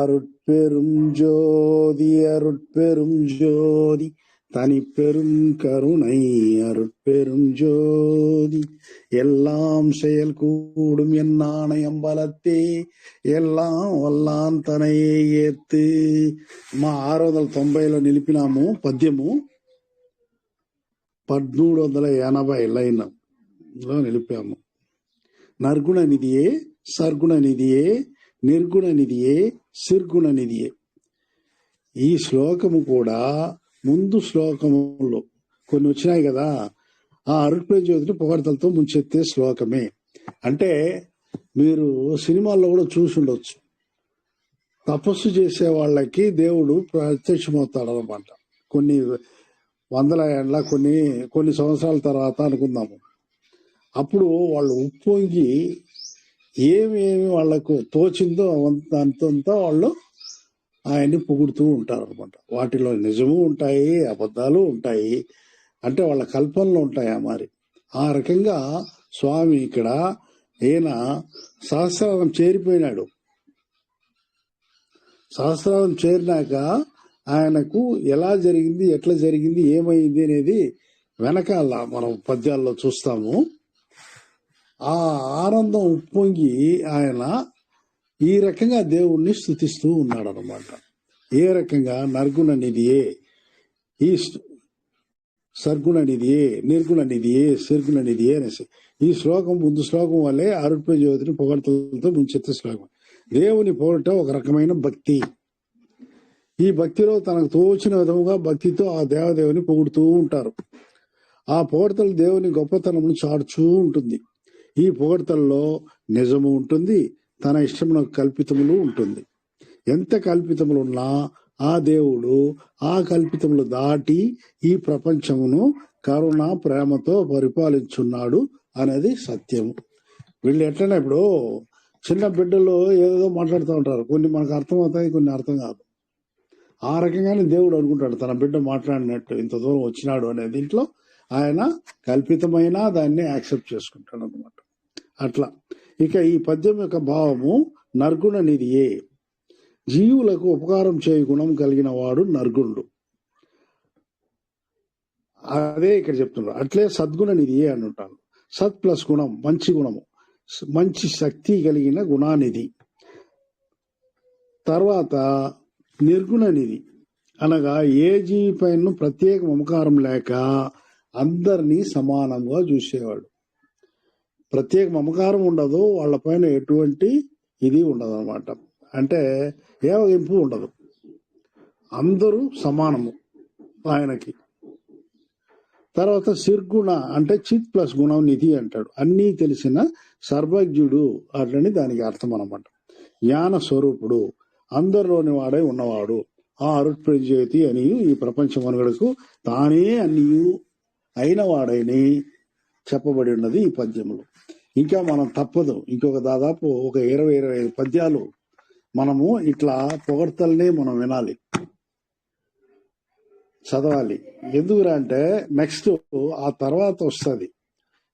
அருட்பெரும் ஜோதி அருட்பெரும் ஜோதி தனிப்பெரும் கருணை அருட்பெரும் ஜோதி எல்லாம் செயல் கூடும் என் ஆணையம்பலத்தே ఎల్లాం వల్లాం తనయే ఎత్తు. మా 690లో నిలిపినాము పద్యము, 1380 లైన్లో నిలిపాము. నర్గుణ నిధియే సర్గుణ నిధియే నిర్గుణ నిధియే సిర్గుణ నిధియే. ఈ శ్లోకము కూడా ముందు శ్లోకములో కొన్ని వచ్చినాయి కదా, ఆ అరుట్పేరు జ్యోతిని పొగడ్తలతో ముంచెత్తే శ్లోకమే. అంటే మీరు సినిమాల్లో కూడా చూసి ఉండొచ్చు, తపస్సు చేసే వాళ్ళకి దేవుడు ప్రత్యక్షమవుతాడు అనమాట. కొన్ని వందల ఏళ్ళ కొన్ని సంవత్సరాల తర్వాత అనుకుందాము. అప్పుడు వాళ్ళు ఉప్పొంగి ఏమేమి వాళ్లకు తోచిందో అంతంతా వాళ్ళు ఆయన్ని పొగుడుతూ ఉంటారు అనమాట. వాటిలో నిజము ఉంటాయి, అబద్ధాలు ఉంటాయి, అంటే వాళ్ళ కల్పనలు ఉంటాయా మరి. ఆ రకంగా స్వామి ఇక్కడ ఈయన సహస్రారం చేరిపోయినాడు. సహస్రారం చేరినాక ఆయనకు ఎలా జరిగింది, ఎట్లా జరిగింది, ఏమైంది అనేది వెనకాల మనం పద్యాల్లో చూస్తాము. ఆ ఆనందం ఉప్పొంగి ఆయన ఈ రకంగా దేవుణ్ణి స్తుతిస్తూ ఉన్నాడు అనమాట. ఏ రకంగా? నర్గుణ నిధియే, ఈ సర్గుణ నిధియే, నిర్గుణ నిధియే, సిర్గుణ నిధియే అనేసి. ఈ శ్లోకం ముందు శ్లోకం వల్లే అరుట్పేరు జ్యోతిని పొగడ్తలతో ముంచెత్తే శ్లోకం. దేవుని పొగడటం ఒక రకమైన భక్తి. ఈ భక్తిలో తనకు తోచిన విధముగా భక్తితో ఆ దేవదేవుని పొగుడుతూ ఉంటారు. ఆ పొగడ్తలు దేవుని గొప్పతనమును చాటుచూ ఉంటుంది. ఈ పొగడ్తల్లో నిజము ఉంటుంది, తన ఇష్టమున కల్పితములు ఉంటుంది. ఎంత కల్పితములున్నా ఆ దేవుడు ఆ కల్పితములు దాటి ఈ ప్రపంచమును కరుణ ప్రేమతో పరిపాలించున్నాడు అనేది సత్యము. వీళ్ళు ఎట్లనే ఇప్పుడు చిన్న బిడ్డలు ఏదో మాట్లాడుతూ ఉంటారు, కొన్ని మనకు అర్థమవుతాయి, కొన్ని అర్థం కాదు. ఆ రకంగానే దేవుడు అనుకుంటాడు తన బిడ్డ మాట్లాడినట్టు ఇంత దూరం వచ్చినాడు అనే దీంట్లో ఆయన కల్పితమైన దాన్ని యాక్సెప్ట్ చేసుకుంటాడు అనమాట. అట్లా ఇక ఈ పద్యం యొక్క భావము నర్గుణ నిధియే, జీవులకు ఉపకారం చేయ గుణం కలిగిన వాడు నర్గుణుడు. అదే ఇక్కడ చెప్తున్నారు. అట్లే సద్గుణ నిధియే అని ఉంటాను. సత్ ప్లస్ గుణం, మంచి గుణము, మంచి శక్తి కలిగిన గుణానిధి. తర్వాత నిర్గుణ నిధి అనగా ఏ జీవి పైన ప్రత్యేక మమకారం లేక అందరినీ సమానంగా చూసేవాడు. ప్రత్యేక మమకారం ఉండదు, వాళ్ళ పైన ఎటువంటి ఇది ఉండదు అనమాట. అంటే ఏవగింపు ఉండదు, అందరూ సమానము ఆయనకి. తర్వాత సిర్గుణ అంటే చిత్ ప్లస్ గుణం నిధి అంటాడు. అన్నీ తెలిసిన సర్వజ్ఞుడు అట్లని దానికి అర్థం అనమాట. జ్ఞాన స్వరూపుడు, అందరిలోని వాడై ఉన్నవాడు. ఆ అరుట్పేరు జ్యోతి అని ఈ ప్రపంచ మనుగడకు తానే అన్నియు అయిన వాడని చెప్పబడి ఉన్నది ఈ పద్యములు. ఇంకా మనం తప్పదు, ఇంకొక దాదాపు ఒక 20-25 పద్యాలు మనము ఇట్లా పొగడ్తల్ని మనం వినాలి, చదవాలి. ఎందుకురా అంటే నెక్స్ట్ ఆ తర్వాత వస్తుంది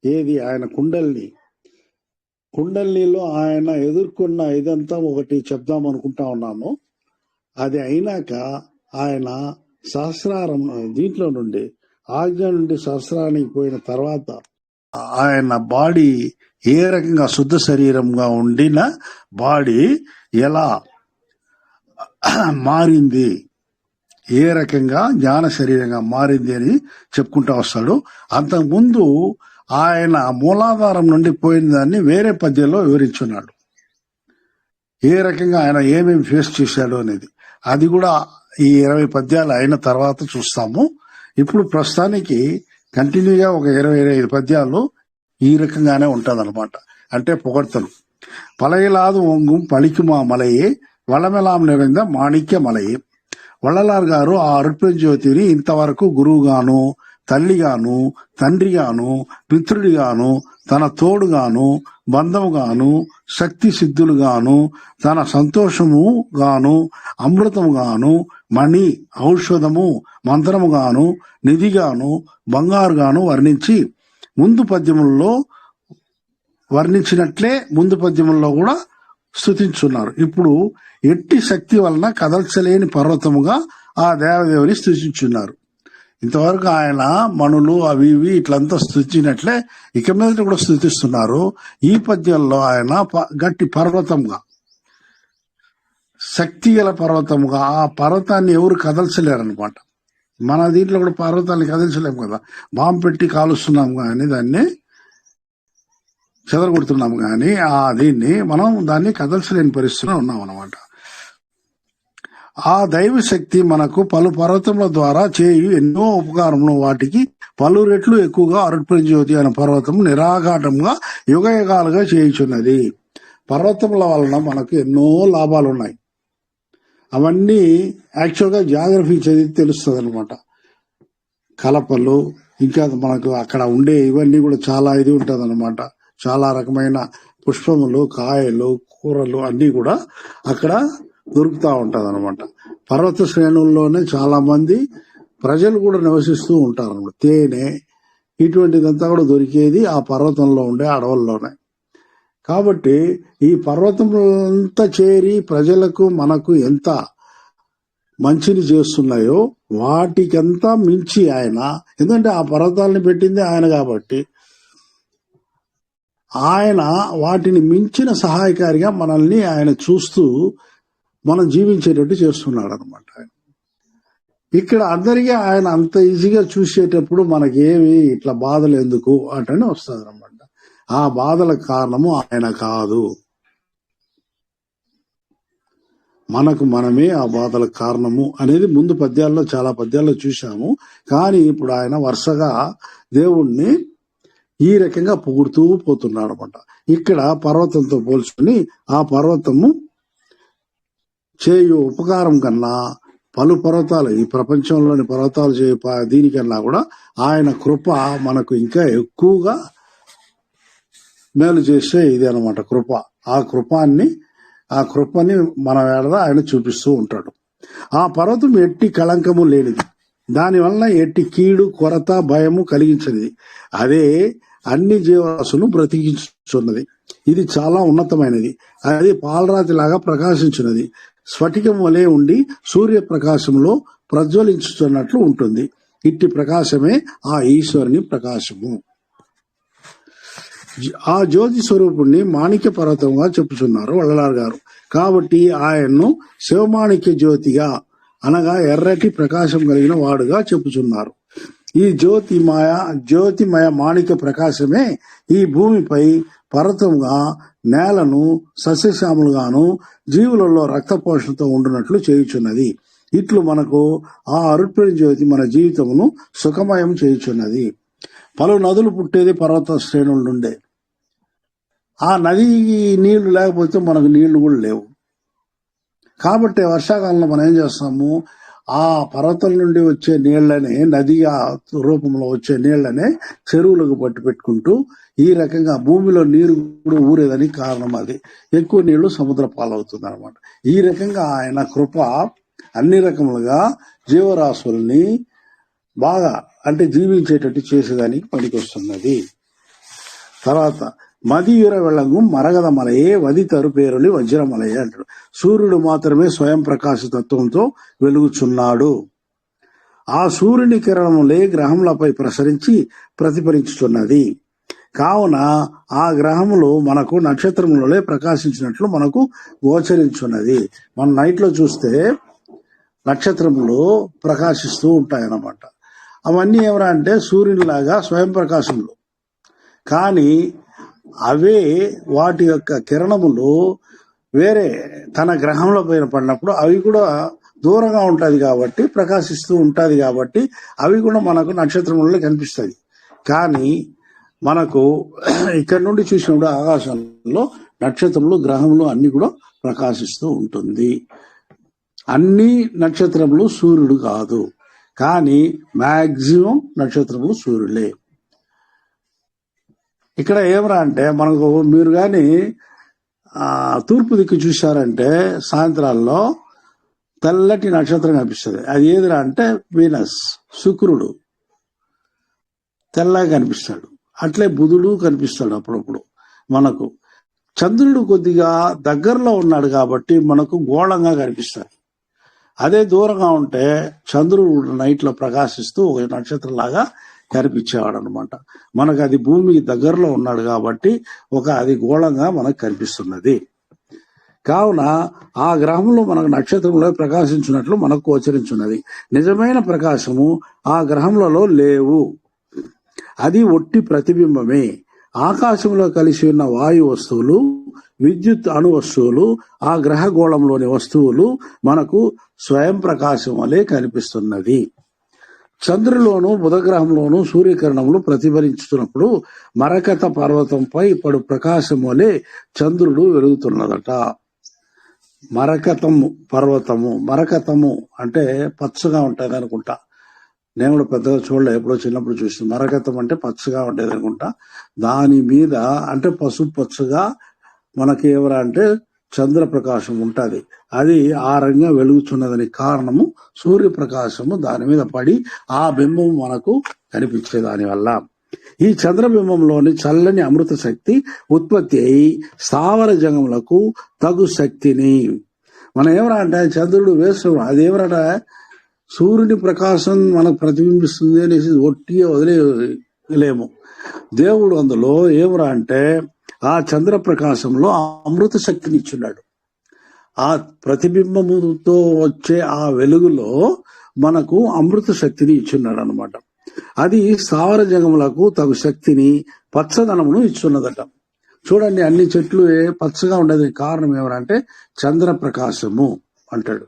ఏది, ఆయన కుండలినిలో ఆయన ఎదుర్కొన్న ఇదంతా ఒకటి చెప్దాం అనుకుంటా ఉన్నాము. అది అయినాక ఆయన సహస్రారం దీంట్లో నుండి ఆజ్ఞ నుండి సహస్రానికి పోయిన తర్వాత ఆయన బాడీ ఏ రకంగా శుద్ధ శరీరంగా ఉండిన బాడీ ఎలా మారింది, ఏ రకంగా జ్ఞాన శరీరంగా మారింది అని చెప్పుకుంటా వస్తాడు. అంతకుముందు ఆయన మూలాధారం నుండి పోయిన దాన్ని వేరే పద్యంలో వివరించున్నాడు. ఏ రకంగా ఆయన ఏమేమి ఫేస్ చేశాడు అనేది అది కూడా ఈ 20 పద్యాలు అయిన తర్వాత చూస్తాము. ఇప్పుడు ప్రస్తుతానికి కంటిన్యూగా ఒక 20-25 పద్యాలు ఈ రకంగానే ఉంటదన్నమాట. అంటే పొగడ్తలు. పలయలాదు ఒంగుం పలికుమా మలయే వళమెలాం నిరంద మాణిక్య మలయే. వள்ளలార్ గారు ఆ అరుట్పేరు జ్యోతిని ఇంతవరకు గురువుగాను, తల్లిగాను, తండ్రిగాను, మిత్రుడిగాను, తన తోడుగాను, బంధముగాను, శక్తి సిద్ధులుగాను, తన సంతోషము గాను, అమృతముగాను, మణి, ఔషధము, మంత్రముగాను, నిధిగాను, బంగారుగాను వర్ణించి ముందు పద్యములలో వర్ణించినట్లే ముందు పద్యముల్లో కూడా స్తుతించున్నారు. ఇప్పుడు ఎట్టి శక్తి వలన కదల్చలేని పర్వతముగా ఆ దేవదేవుని స్తుతించున్నారు. ఇంతవరకు ఆయన మణులు అవి ఇవి ఇట్లంతా స్తుతించినట్లే ఇక మీద కూడా స్తుతిస్తున్నారు. ఈ పద్యంలో ఆయన గట్టి పర్వతంగా, శక్తి గల పర్వతముగా, ఆ పర్వతాన్ని ఎవరు కదల్చలేరనమాట. మన దీంట్లో కూడా పర్వతాన్ని కదల్చలేము కదా, బాంబు పెట్టి కాలుస్తున్నాము కానీ దాన్ని చెదరగొడుతున్నాము కానీ దీన్ని మనం దాన్ని కదల్చలేని పరిస్థితిలో ఉన్నాం అనమాట. ఆ దైవ శక్తి మనకు పలు పర్వతముల ద్వారా చేయు ఎన్నో ఉపకారములు, వాటికి పలు రెట్లు ఎక్కువగా అరుట్పడి జ్యోతి అనే పర్వతం నిరాఘాటంగా యుగయుగాలుగా చేయుచున్నది. పర్వతముల వలన మనకు ఎన్నో లాభాలు ఉన్నాయి. అవన్నీ యాక్చువల్గా జాగ్రఫీ చదివి తెలుస్తుంది అనమాట. కలపలు, ఇంకా మనకు అక్కడ ఉండే ఇవన్నీ కూడా చాలా ఇది ఉంటుంది అనమాట. చాలా రకమైన పుష్పములు, కాయలు, కూరలు అన్ని కూడా అక్కడ దొరుకుతూ ఉంటది అనమాట. పర్వత శ్రేణుల్లోనే చాలా మంది ప్రజలు కూడా నివసిస్తూ ఉంటారు అనమాట. తేనె ఇటువంటిదంతా కూడా దొరికేది ఆ పర్వతంలో ఉండే అడవుల్లోనే. కాబట్టి ఈ పర్వతములంతా చేరి ప్రజలకు మనకు ఎంత మంచిని చేస్తున్నాయో వాటికంతా మించి ఆయన, ఎందుకంటే ఆ పర్వతాలను పెట్టింది ఆయన కాబట్టి ఆయన వాటిని మించిన సహాయకారిగా మనల్ని ఆయన చూస్తూ మనం జీవించేటట్టు చేస్తున్నాడు అనమాట. ఇక్కడ అందరికీ ఆయన అంత ఈజీగా చూసేటప్పుడు మనకేమి ఇట్లా బాధలు ఎందుకు అంటనే వస్తుంది అనమాట. ఆ బాధలకు కారణము ఆయన కాదు, మనకు మనమే ఆ బాధలకు కారణము అనేది ముందు పద్యాల్లో చాలా పద్యాల్లో చూశాము. కానీ ఇప్పుడు ఆయన వరుసగా దేవుణ్ణి ఈ రకంగా పొగుడుతూ పోతున్నాడు అనమాట. ఇక్కడ పర్వతంతో పోల్చుకుని ఆ పర్వతము చేయు ఉపకారం కన్నా పలు పర్వతాలు, ఈ ప్రపంచంలోని పర్వతాలు చేయు దీనికన్నా కూడా ఆయన కృప మనకు ఇంకా ఎక్కువగా మేలు చేసే ఇది అనమాట కృప. ఆ కృపని మన వేళ ఆయన చూపిస్తూ ఉంటాడు. ఆ పర్వతం ఎట్టి కళంకము లేనిది, దానివల్ల ఎట్టి కీడు, కొరత, భయము కలిగించినది. అదే అన్ని జీవరాశులను బ్రతికించున్నది. ఇది చాలా ఉన్నతమైనది. అది పాలరాతి లాగా ప్రకాశించినది. స్ఫటికం వలె ఉండి సూర్యప్రకాశంలో ప్రజ్వలించుతున్నట్లు ఉంటుంది. ఇట్టి ప్రకాశమే ఆ ఈశ్వరుని ప్రకాశము. ఆ జ్యోతి స్వరూపుణ్ణి మాణిక్య పర్వతంగా చెప్పుచున్నారు వள்ளలార్ గారు. కాబట్టి ఆయన్ను శివమాణిక్య జ్యోతిగా అనగా ఎర్రటి ప్రకాశం కలిగిన వాడుగా చెప్పుచున్నారు. ఈ జ్యోతిమయ మాణిక్య ప్రకాశమే ఈ భూమిపై పర్వతంగా, నేలను సస్యశ్యాములుగాను, జీవులలో రక్త పోషణతో ఉండునట్లు చేయుచున్నది. ఇట్లు మనకు ఆ అరుట్పడి జ్యోతి మన జీవితమును సుఖమయం చేయుచున్నది. పలు నదులు పుట్టేది పర్వత శ్రేణుల నుండే. ఆ నది నీళ్లు లేకపోతే మనకు నీళ్లు కూడా లేవు. కాబట్టి వర్షాకాలంలో మనం ఏం చేస్తాము, ఆ పర్వతం నుండి వచ్చే నీళ్లనే, నదిగా రూపంలో వచ్చే నీళ్లనే చెరువులకు పట్టి పెట్టుకుంటూ ఈ రకంగా భూమిలో నీరు కూడా ఊరేదని కారణం. అది ఎక్కువ నీళ్లు సముద్ర పాలవుతుంది అనమాట. ఈ రకంగా ఆయన కృప అన్ని రకములుగా జీవరాశుల్ని బాగా అంటే జీవించేటట్టు చేసేదానికి పనికొస్తున్నది. తర్వాత మదియుర వెళ్ళంగు మరగద మలయే వది తరుపేరులి వజ్రమలయే అంటాడు. సూర్యుడు మాత్రమే స్వయం ప్రకాశ తత్వంతో వెలుగుచున్నాడు. ఆ సూర్యుని కిరణములే గ్రహములపై ప్రసరించి ప్రతిఫలించుతున్నది. కావున ఆ గ్రహములు మనకు నక్షత్రములే ప్రకాశించినట్లు మనకు గోచరించున్నది. మన నైట్ లో చూస్తే నక్షత్రములు ప్రకాశిస్తూ ఉంటాయన్నమాట. అవన్నీ ఎవరా అంటే సూర్యునిలాగా స్వయం ప్రకాశములు. కానీ అవే వాటి యొక్క కిరణములు వేరే తన గ్రహంలో పైన పడినప్పుడు అవి కూడా దూరంగా ఉంటుంది కాబట్టి ప్రకాశిస్తూ ఉంటుంది కాబట్టి అవి కూడా మనకు నక్షత్రములలో కనిపిస్తాయి. కానీ మనకు ఇక్కడ నుండి చూసినప్పుడు ఆకాశంలో నక్షత్రములు, గ్రహములు అన్ని కూడా ప్రకాశిస్తూ ఉంటుంది. అన్ని నక్షత్రములు సూర్యుడు కాదు, కానీ మాక్సిమం నక్షత్రములు సూర్యులే. ఇక్కడ ఏమరా అంటే మనకు మీరు కానీ తూర్పు దిక్కు చూశారంటే సాయంత్రాల్లో తెల్లటి నక్షత్రం కనిపిస్తుంది. అది ఏదిరా అంటే వీనస్, శుక్రుడు తెల్లగా కనిపిస్తాడు. అట్లే బుధుడు కనిపిస్తాడు అప్పుడప్పుడు మనకు. చంద్రుడు కొద్దిగా దగ్గరలో ఉన్నాడు కాబట్టి మనకు గోళంగా కనిపిస్తాడు. అదే దూరంగా ఉంటే చంద్రుడు నైట్ లో ప్రకాశిస్తూ ఒక నక్షత్రంలాగా కనిపించేవాడు అనమాట. మనకు అది భూమికి దగ్గరలో ఉన్నాడు కాబట్టి అది గోళంగా మనకు కనిపిస్తున్నది. కావున ఆ గ్రహంలో మనకు నక్షత్రంలో ప్రకాశించినట్లు మనకు గోచరించున్నది. నిజమైన ప్రకాశము ఆ గ్రహములలో లేవు, అది ఒట్టి ప్రతిబింబమే. ఆకాశంలో కలిసి ఉన్న వాయు వస్తువులు, విద్యుత్ అణు వస్తువులు, ఆ గ్రహ గోళంలోని వస్తువులు మనకు స్వయం ప్రకాశం వలె కనిపిస్తున్నది. చంద్రులోను బుధగ్రహంలోను సూర్యకిరణములు ప్రతిఫలించుతున్నప్పుడు మరకత పర్వతంపై పడు ప్రకాశం వలె చంద్రుడు వెలుగుతున్నదట. మరకతము పర్వతము, మరకతము అంటే పచ్చగా ఉంటుంది అనుకుంటా. నేను కూడా పెద్దగా చూడలే, ఎప్పుడో చిన్నప్పుడు చూసిన. మరకతం అంటే పచ్చగా ఉండేది అనుకుంటా. దాని మీద అంటే పసుపు పచ్చగా మనకి అంటే చంద్రప్రకాశం ఉంటుంది. అది ఆ రంగా వెలుగుతున్నదని కారణము సూర్యప్రకాశము దాని మీద పడి ఆ బింబం మనకు కనిపించే దాని వల్ల. ఈ చంద్రబింబంలోని చల్లని అమృత శక్తి ఉత్పత్తి అయి స్థావర జంగములకు తగు శక్తిని మనం అంటే చంద్రుడు వేస్తున్నాం, అదేమరట సూర్యుని ప్రకాశం మనకు ప్రతిబింబిస్తుంది అనేసి ఒట్టిగా వదిలేయలేము. దేవుడు అందులో అంటే ఆ చంద్ర ప్రకాశంలో అమృత శక్తిని ఇచ్చున్నాడు. ఆ ప్రతిబింబముతో వచ్చే ఆ వెలుగులో మనకు అమృత శక్తిని ఇచ్చున్నాడు అనమాట. అది స్థావర జంగములకు తగు శక్తిని, పచ్చదనమును ఇచ్చున్నదట. చూడండి, అన్ని చెట్లు పచ్చగా ఉండేది కారణం ఏమనంటే చంద్ర ప్రకాశము అంటాడు.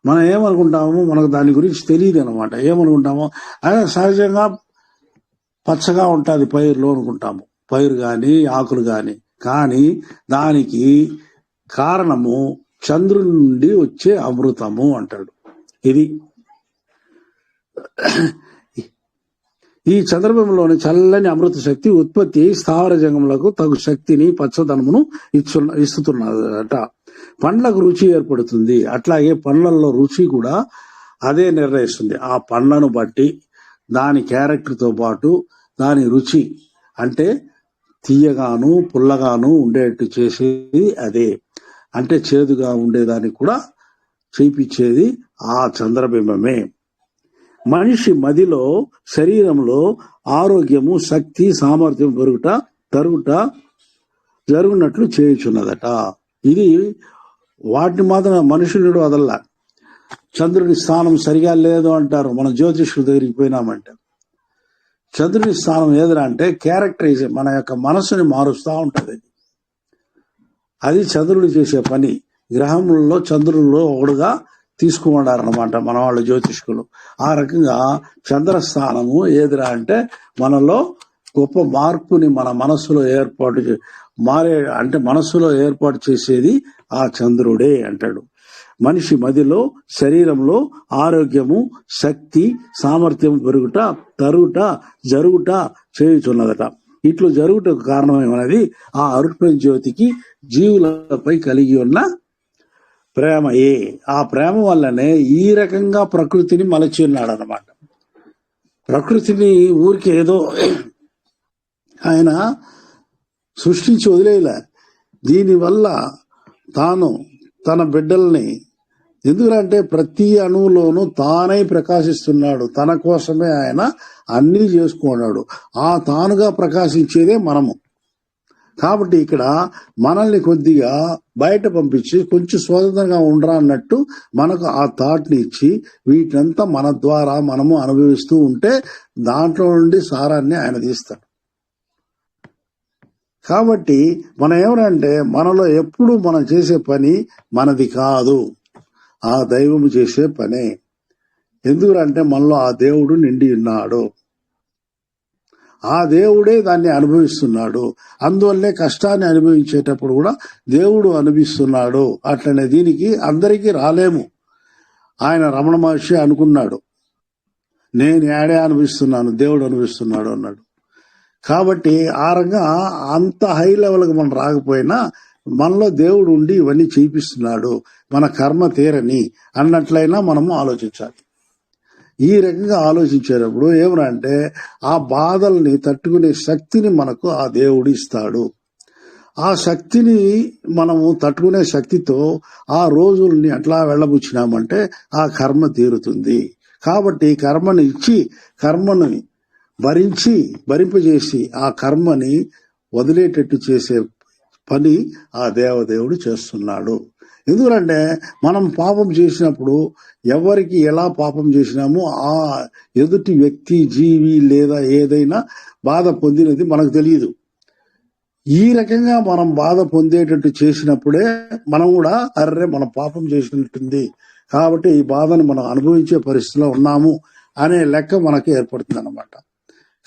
మనం ఏమనుకుంటాము, మనకు దాని గురించి తెలియదు అనమాట. ఏమనుకుంటాము, సహజంగా పచ్చగా ఉంటుంది పైరులో అనుకుంటాము, పైరు గాని ఆకులు గాని. కానీ దానికి కారణము చంద్రుని నుండి వచ్చే అమృతము అంటాడు. ఇది ఈ చంద్రబింబంలోని చల్లని అమృత శక్తి ఉత్పత్తి స్థావర జంగములకు తగు శక్తిని, పచ్చదనమును ఇస్తున్నదట. పండ్లకు రుచి ఏర్పడుతుంది. అట్లాగే పండ్లలో రుచి కూడా అదే నిర్ణయిస్తుంది. ఆ పండ్లను బట్టి దాని క్యారెక్టర్తో పాటు దాని రుచి అంటే తీయగాను పుల్లగాను ఉండేట్టు చేసేది అదే. అంటే చేదుగా ఉండేదాన్ని కూడా చేయించేది ఆ చంద్రబింబమే. మనిషి మదిలో, శరీరంలో ఆరోగ్యము, శక్తి, సామర్థ్యం తరుగుట జరుగునట్లు చేయుచున్నదట. ఇది వాటిని మాత్రం మనుషులుడు వదల్లా. చంద్రుడి స్థానం సరిగా లేదు అంటారు మన జ్యోతిష్కుల దగ్గరికి పోయినామంటే. చంద్రుడి స్థానం ఏదైనా అంటే క్యారెక్టరైజ్, మన యొక్క మనసుని మారుస్తూ ఉంటది. అది చంద్రుడు చేసే పని. గ్రహములలో చంద్రుల్లో ఒకడుగా తీసుకున్నారనమాట మన వాళ్ళ జ్యోతిష్కులు. ఆ రకంగా చంద్రస్థానము ఏదిరా అంటే మనలో గొప్ప మార్పుని మన మనస్సులో మనస్సులో ఏర్పాటు చేసేది ఆ చంద్రుడే అంటాడు. మనిషి మదిలో, శరీరంలో ఆరోగ్యము, శక్తి, సామర్థ్యం తరుగుట జరుగుట చేయుచున్నదట. ఇట్లు జరుగుటకు కారణం ఏమన్నది ఆ అరుణ జ్యోతికి జీవులపై కలిగి ఉన్న ప్రేమయే. ఆ ప్రేమ వల్లనే ఈ రకంగా ప్రకృతిని మలచి ఉన్నాడు అనమాట. ప్రకృతిని ఊరికి ఏదో ఆయన సృష్టించి వదిలేయలే. దీనివల్ల తాను తన బిడ్డల్ని, ఎందుకంటే ప్రతి అణువులోనూ తానై ప్రకాశిస్తున్నాడు. తన కోసమే ఆయన అన్నీ చేసుకున్నాడు. ఆ తానుగా ప్రకాశించేదే మనము. కాబట్టి ఇక్కడ మనల్ని కొద్దిగా బయట పంపించి కొంచెం స్వతంత్రంగా ఉండరా అన్నట్టు మనకు ఆ థాట్ని ఇచ్చి వీటినంతా మన ద్వారా మనము అనుభవిస్తూ ఉంటే దాంట్లో నుండి సారాన్ని ఆయన తీస్తాడు. కాబట్టి మనం ఏమనంటే మనలో ఎప్పుడు మనం చేసే పని మనది కాదు, ఆ దైవము చేసే పనే. ఎందుకంటే మనలో ఆ దేవుడు నిండి ఉన్నాడు. ఆ దేవుడే దాన్ని అనుభవిస్తున్నాడు. అందువల్లే కష్టాన్ని అనుభవించేటప్పుడు కూడా దేవుడు అనుభవిస్తున్నాడు. అట్లనే దీనికి అందరికీ రాలేము. ఆయన రమణ మహర్షి అనుకున్నాడు, నేను ఏడే అనుభవిస్తున్నాను, దేవుడు అనుభవిస్తున్నాడు అన్నాడు. కాబట్టి ఆ రంగా అంత హై లెవెల్కి మనం రాకపోయినా మనలో దేవుడు ఉండి ఇవన్నీ చేయిస్తున్నాడు, మన కర్మ తీరని అన్నట్లయినా మనము ఆలోచించాలి. ఈ రకంగా ఆలోచించేటప్పుడు ఏమనంటే ఆ బాధల్ని తట్టుకునే శక్తిని మనకు ఆ దేవుడు ఇస్తాడు. ఆ శక్తిని మనము తట్టుకునే శక్తితో ఆ రోజుల్ని అట్లా వెళ్ళబుచ్చినామంటే ఆ కర్మ తీరుతుంది. కాబట్టి కర్మని ఇచ్చి కర్మని భరింపజేసి ఆ కర్మని వదిలేటట్టు చేసే పని ఆ దేవదేవుడు చేస్తున్నాడు. ఎందుకంటే మనం పాపం చేసినప్పుడు ఎవరికి ఎలా పాపం చేసినామో ఆ ఎదుటి వ్యక్తి, జీవి లేదా ఏదైనా బాధ పొందినది మనకు తెలియదు. ఈ రకంగా మనం బాధ పొందేటట్టు చేసినప్పుడే మనం కూడా మనం పాపం చేసినట్టుంది, కాబట్టి ఈ బాధను మనం అనుభవించే పరిస్థితిలో ఉన్నాము అనే లెక్క మనకి ఏర్పడుతుంది అన్నమాట.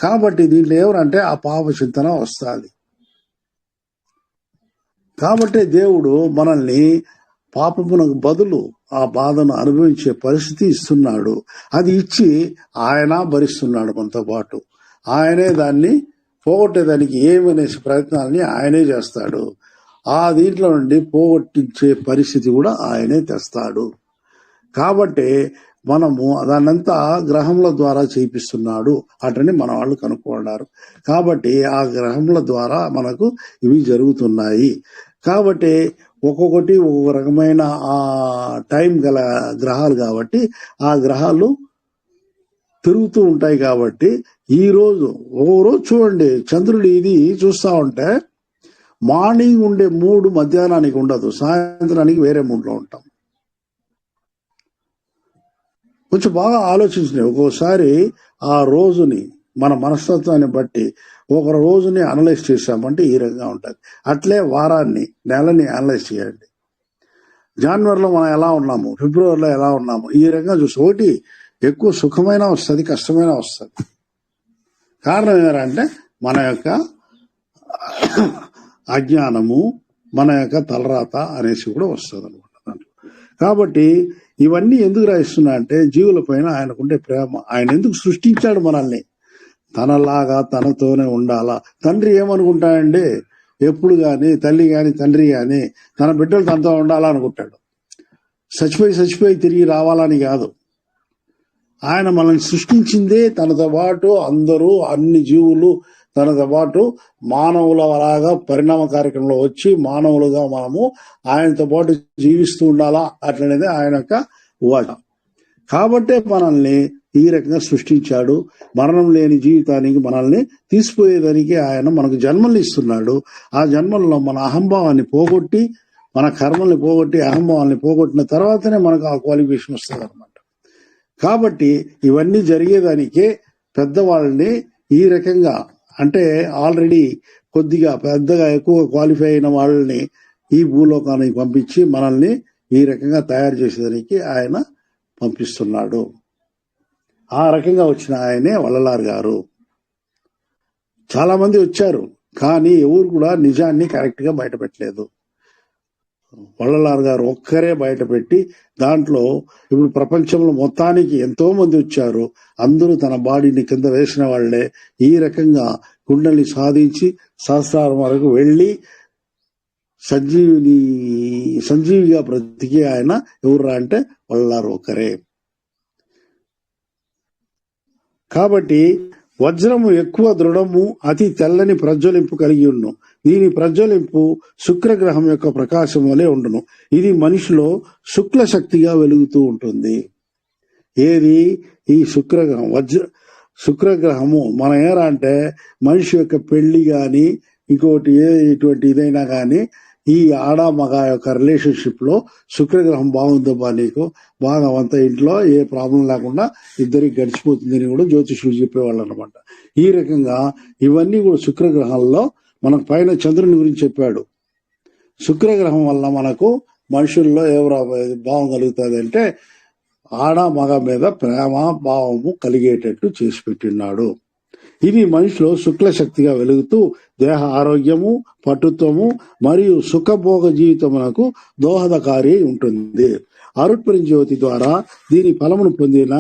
కాబట్టి దీంట్లో ఎవరంటే ఆ పాప చింతన వస్తుంది. కాబట్టి దేవుడు మనల్ని పాపమునకు బదులు ఆ బాధను అనుభవించే పరిస్థితి ఇస్తున్నాడు. అది ఇచ్చి ఆయన భరిస్తున్నాడు మనతో పాటు. ఆయనే దాన్ని పోగొట్టేదానికి ఏమనే ప్రయత్నాలని ఆయనే చేస్తాడు. ఆ దీంట్లో నుండి పోగొట్టించే పరిస్థితి కూడా ఆయనే తెస్తాడు. కాబట్టి మనము దాన్నంతా గ్రహముల ద్వారా చేపిస్తున్నాడు అటని మన వాళ్ళు కనుక్కున్నారు. కాబట్టి ఆ గ్రహముల ద్వారా మనకు ఇవి జరుగుతున్నాయి. కాబట్టి ఒక్కొక్కటి ఒక్కొక్క రకమైన ఆ టైం గల గ్రహాలు, కాబట్టి ఆ గ్రహాలు తిరుగుతూ ఉంటాయి. కాబట్టి ఈ రోజు ఓ రోజు చూడండి, చంద్రుడు ఇది చూస్తా ఉంటే మార్నింగ్ ఉండే మూడు మధ్యాహ్నానికి ఉండదు, సాయంత్రానికి వేరే మూడ్లో ఉంటాం. కొంచెం బాగా ఆలోచించినాయి. ఒక్కోసారి ఆ రోజుని మన మనస్తత్వాన్ని బట్టి ఒక రోజుని అనలైజ్ చేశామంటే ఈ రకంగా ఉంటుంది. అట్లే వారాన్ని, నెలని అనలైజ్ చేయండి. జనవరిలో మనం ఎలా ఉన్నాము, ఫిబ్రవరిలో ఎలా ఉన్నాము, ఈ రకంగా చూసి ఒకటి ఎక్కువ సుఖమైన వస్తుంది, కష్టమైన వస్తుంది. కారణం ఏంటంటే మన యొక్క అజ్ఞానము, మన యొక్క తలరాత అనేసి కూడా వస్తుంది అనమాట. కాబట్టి ఇవన్నీ ఎందుకు రాయిస్తున్నా అంటే జీవుల పైన ఆయనకుండే ప్రేమ. ఆయన ఎందుకు సృష్టించాడు మనల్ని, తనలాగా తనతోనే ఉండాలా. తండ్రి ఏమనుకుంటాడండి, ఎప్పుడు గాని తల్లి గాని తండ్రి గాని తన బిడ్డలు తనతో ఉండాలనుకుంటాడు. చచ్చిపోయి తిరిగి రావాలని కాదు. ఆయన మనల్ని సృష్టించిందే తనతో పాటు అందరూ, అన్ని జీవులు తనతో పాటు మానవుల లాగా పరిణామ కార్యక్రమంలో వచ్చి మానవులుగా మనము ఆయనతో పాటు జీవిస్తూ ఉండాలా అట్లనేది ఆయన యొక్క వాచ. కాబట్టే మనల్ని ఈ రకంగా సృష్టించాడు. మరణం లేని జీవితానికి మనల్ని తీసిపోయేదానికి ఆయన మనకు జన్మల్ని ఇస్తున్నాడు. ఆ జన్మల్లో మన అహంభావాన్ని పోగొట్టి, మన కర్మల్ని పోగొట్టి, అహంభావాన్ని పోగొట్టిన తర్వాతనే మనకు ఆ క్వాలిఫికేషన్ వస్తుంది అనమాట. కాబట్టి ఇవన్నీ జరిగేదానికే పెద్దవాళ్ళని ఈ రకంగా, అంటే ఆల్రెడీ కొద్దిగా పెద్దగా ఎక్కువ క్వాలిఫై అయిన వాళ్ళని ఈ భూలోకానికి పంపించి మనల్ని ఈ రకంగా తయారు చేసేదానికి ఆయన పంపిస్తున్నాడు. ఆ రకంగా వచ్చిన ఆయనే వల్లలార్ గారు. చాలా మంది వచ్చారు, కానీ ఎవరు కూడా నిజాన్ని కరెక్ట్ గా బయటపెట్టలేదు. వల్లలార్ గారు ఒక్కరే బయటపెట్టి, దాంట్లో ఇప్పుడు ప్రపంచంలో మొత్తానికి ఎంతో మంది వచ్చారు, అందరూ తన బాడీని కింద వేసిన వాళ్లే ఈ రకంగా కుండల్ని సాధించి సహస్రారం వరకు వెళ్లి సంజీవిగా బ్రతికి ఆయన ఎవరురా అంటే వల్లలార్ ఒక్కరే. కాబట్టి వజ్రము ఎక్కువ దృఢము, అతి తెల్లని ప్రజ్వలింపు కలిగి ఉండును. దీని ప్రజ్వలింపు శుక్రగ్రహం యొక్క ప్రకాశం వలె ఉండును. ఇది మనిషిలో శుక్ల శక్తిగా వెలుగుతూ ఉంటుంది. ఏది? ఈ శుక్రగ్రహం. శుక్రగ్రహము మన ఏరా అంటే మనిషి యొక్క పెళ్లి గాని ఇంకోటి ఇటువంటి ఇదైనా గాని ఈ ఆడ మగ యొక్క రిలేషన్షిప్ లో శుక్రగ్రహం బాగుందమ్మా, నీకు బాగా అంతా ఇంట్లో ఏ ప్రాబ్లం లేకుండా ఇద్దరికి గడిచిపోతుందని కూడా జ్యోతిషులు చెప్పేవాళ్ళు అనమాట. ఈ రకంగా ఇవన్నీ కూడా శుక్రగ్రహంలో మనకు పైన చంద్రుని గురించి చెప్పాడు. శుక్రగ్రహం వల్ల మనకు మనుషుల్లో ఎవరు భావం కలుగుతుంది అంటే ఆడ మగ మీద ప్రేమ భావము కలిగేటట్టు చేసి పెట్టినాడు. ఇది మనిషిలో శుక్ల శక్తిగా వెలుగుతూ దేహ ఆరోగ్యము, పటుత్వము మరియు సుఖభోగ జీవితమునకు దోహదకారి ఉంటుంది. అరుట్పరి జ్యోతి ద్వారా దీని ఫలమును పొందిన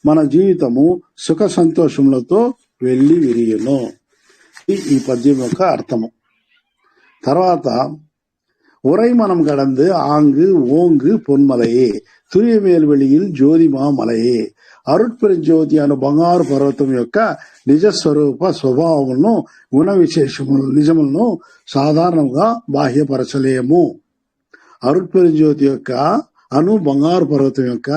మన జీవితము సుఖ సంతోషములతో వెళ్లి విరియును. ఈ పద్యం యొక్క అర్థము. తర్వాత ఉరై మనం கடந்து ஆங்கு ஓங்கு பொன்மலையே తురియమేల్వెళిயில் జ్యోతిమా మలయే. అరుట్పెరుంజ్యోతి అను బంగారు పర్వతం యొక్క నిజస్వరూప స్వభావములను గుణ విశేషములు నిజములను సాధారణంగా బాహ్యపరచలేము. అరుట్పెరుంజ్యోతి యొక్క అను బంగారు పర్వతం యొక్క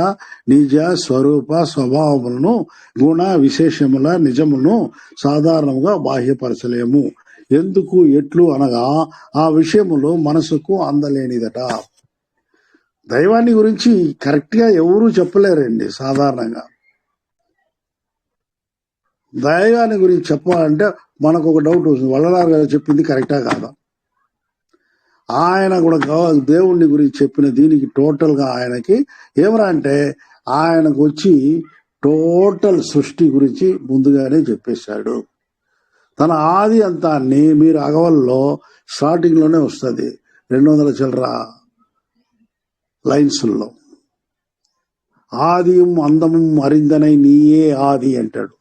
నిజ స్వరూప స్వభావములను గుణ విశేషముల నిజములను సాధారణంగా బాహ్యపరచలేము. ఎందుకు ఎట్లు అనగా ఆ విషయములు మనసుకు అందలేనిదట. దైవాన్ని గురించి కరెక్ట్ గా ఎవరూ చెప్పలేరండి. సాధారణంగా దైవాన్ని గురించి చెప్పాలంటే మనకు ఒక డౌట్ వస్తుంది, వల్లలారు గారు చెప్పింది కరెక్టా కాదా. ఆయన కూడా దేవుణ్ణి గురించి చెప్పిన దీనికి టోటల్ గా ఆయనకి ఏమరా అంటే ఆయనకు వచ్చి టోటల్ సృష్టి గురించి ముందుగానే చెప్పేశాడు. తన ఆది అంతాన్ని మీరు అగవల్లో స్టార్టింగ్ లోనే వస్తుంది 200 చిల్లర లైన్స్లో. ఆదియం అందము అరిందనై నీయే ఆది అంటాడు.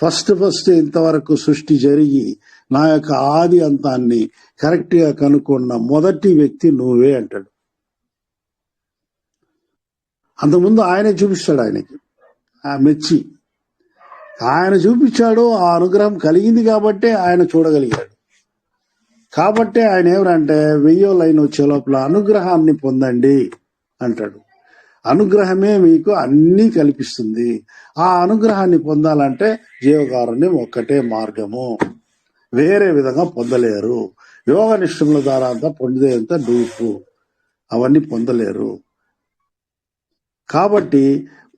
ఫస్ట్ ఇంతవరకు సృష్టి జరిగి నా యొక్క ఆది అంతాన్ని కరెక్ట్ గా కనుక్కున్న మొదటి వ్యక్తి నువ్వే అంటాడు. అంతకుముందు ఆయనే చూపిస్తాడు. ఆయనకి మెచ్చి ఆయన చూపించాడు. ఆ అనుగ్రహం కలిగింది కాబట్టే ఆయన చూడగలిగాడు. కాబట్టే ఆయన ఏమంటే 1000వ లైన్ వచ్చే లోపల అనుగ్రహాన్ని పొందండి అంటాడు. అనుగ్రహమే మీకు అన్నీ కల్పిస్తుంది. ఆ అనుగ్రహాన్ని పొందాలంటే జీవకారుణ్యం ఒక్కటే మార్గము, వేరే విధంగా పొందలేరు. యోగ నిష్ఠముల ద్వారా అంతా పొందేంత డూపు అవన్నీ పొందలేరు. కాబట్టి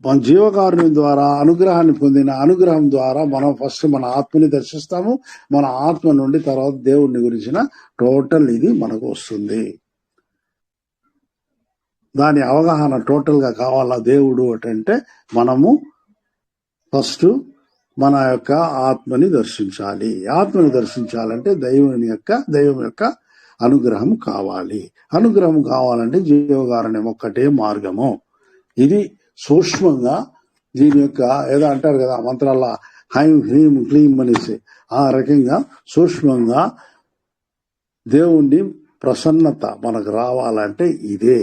మన జీవకారుణ్యం ద్వారా అనుగ్రహాన్ని పొందిన అనుగ్రహం ద్వారా మనం ఫస్ట్ మన ఆత్మని దర్శిస్తాము. మన ఆత్మ నుండి తర్వాత దేవుడిని గురించిన టోటల్ ఇది మనకు వస్తుంది. దాని అవగాహన టోటల్ గా కావాలా దేవుడు అంటే మనము ఫస్ట్ మన యొక్క ఆత్మని దర్శించాలి. ఆత్మని దర్శించాలంటే దైవం యొక్క అనుగ్రహం కావాలి. అనుగ్రహం కావాలంటే జీవకారుణ్యం ఒక్కటే మార్గము. ఇది సూక్ష్మంగా దీని యొక్క ఏదో అంటారు కదా మంత్రాల హైం హ్రీం క్లీం అనేసి, ఆ రకంగా సూక్ష్మంగా దేవుణ్ణి ప్రసన్నత మనకు రావాలంటే ఇదే.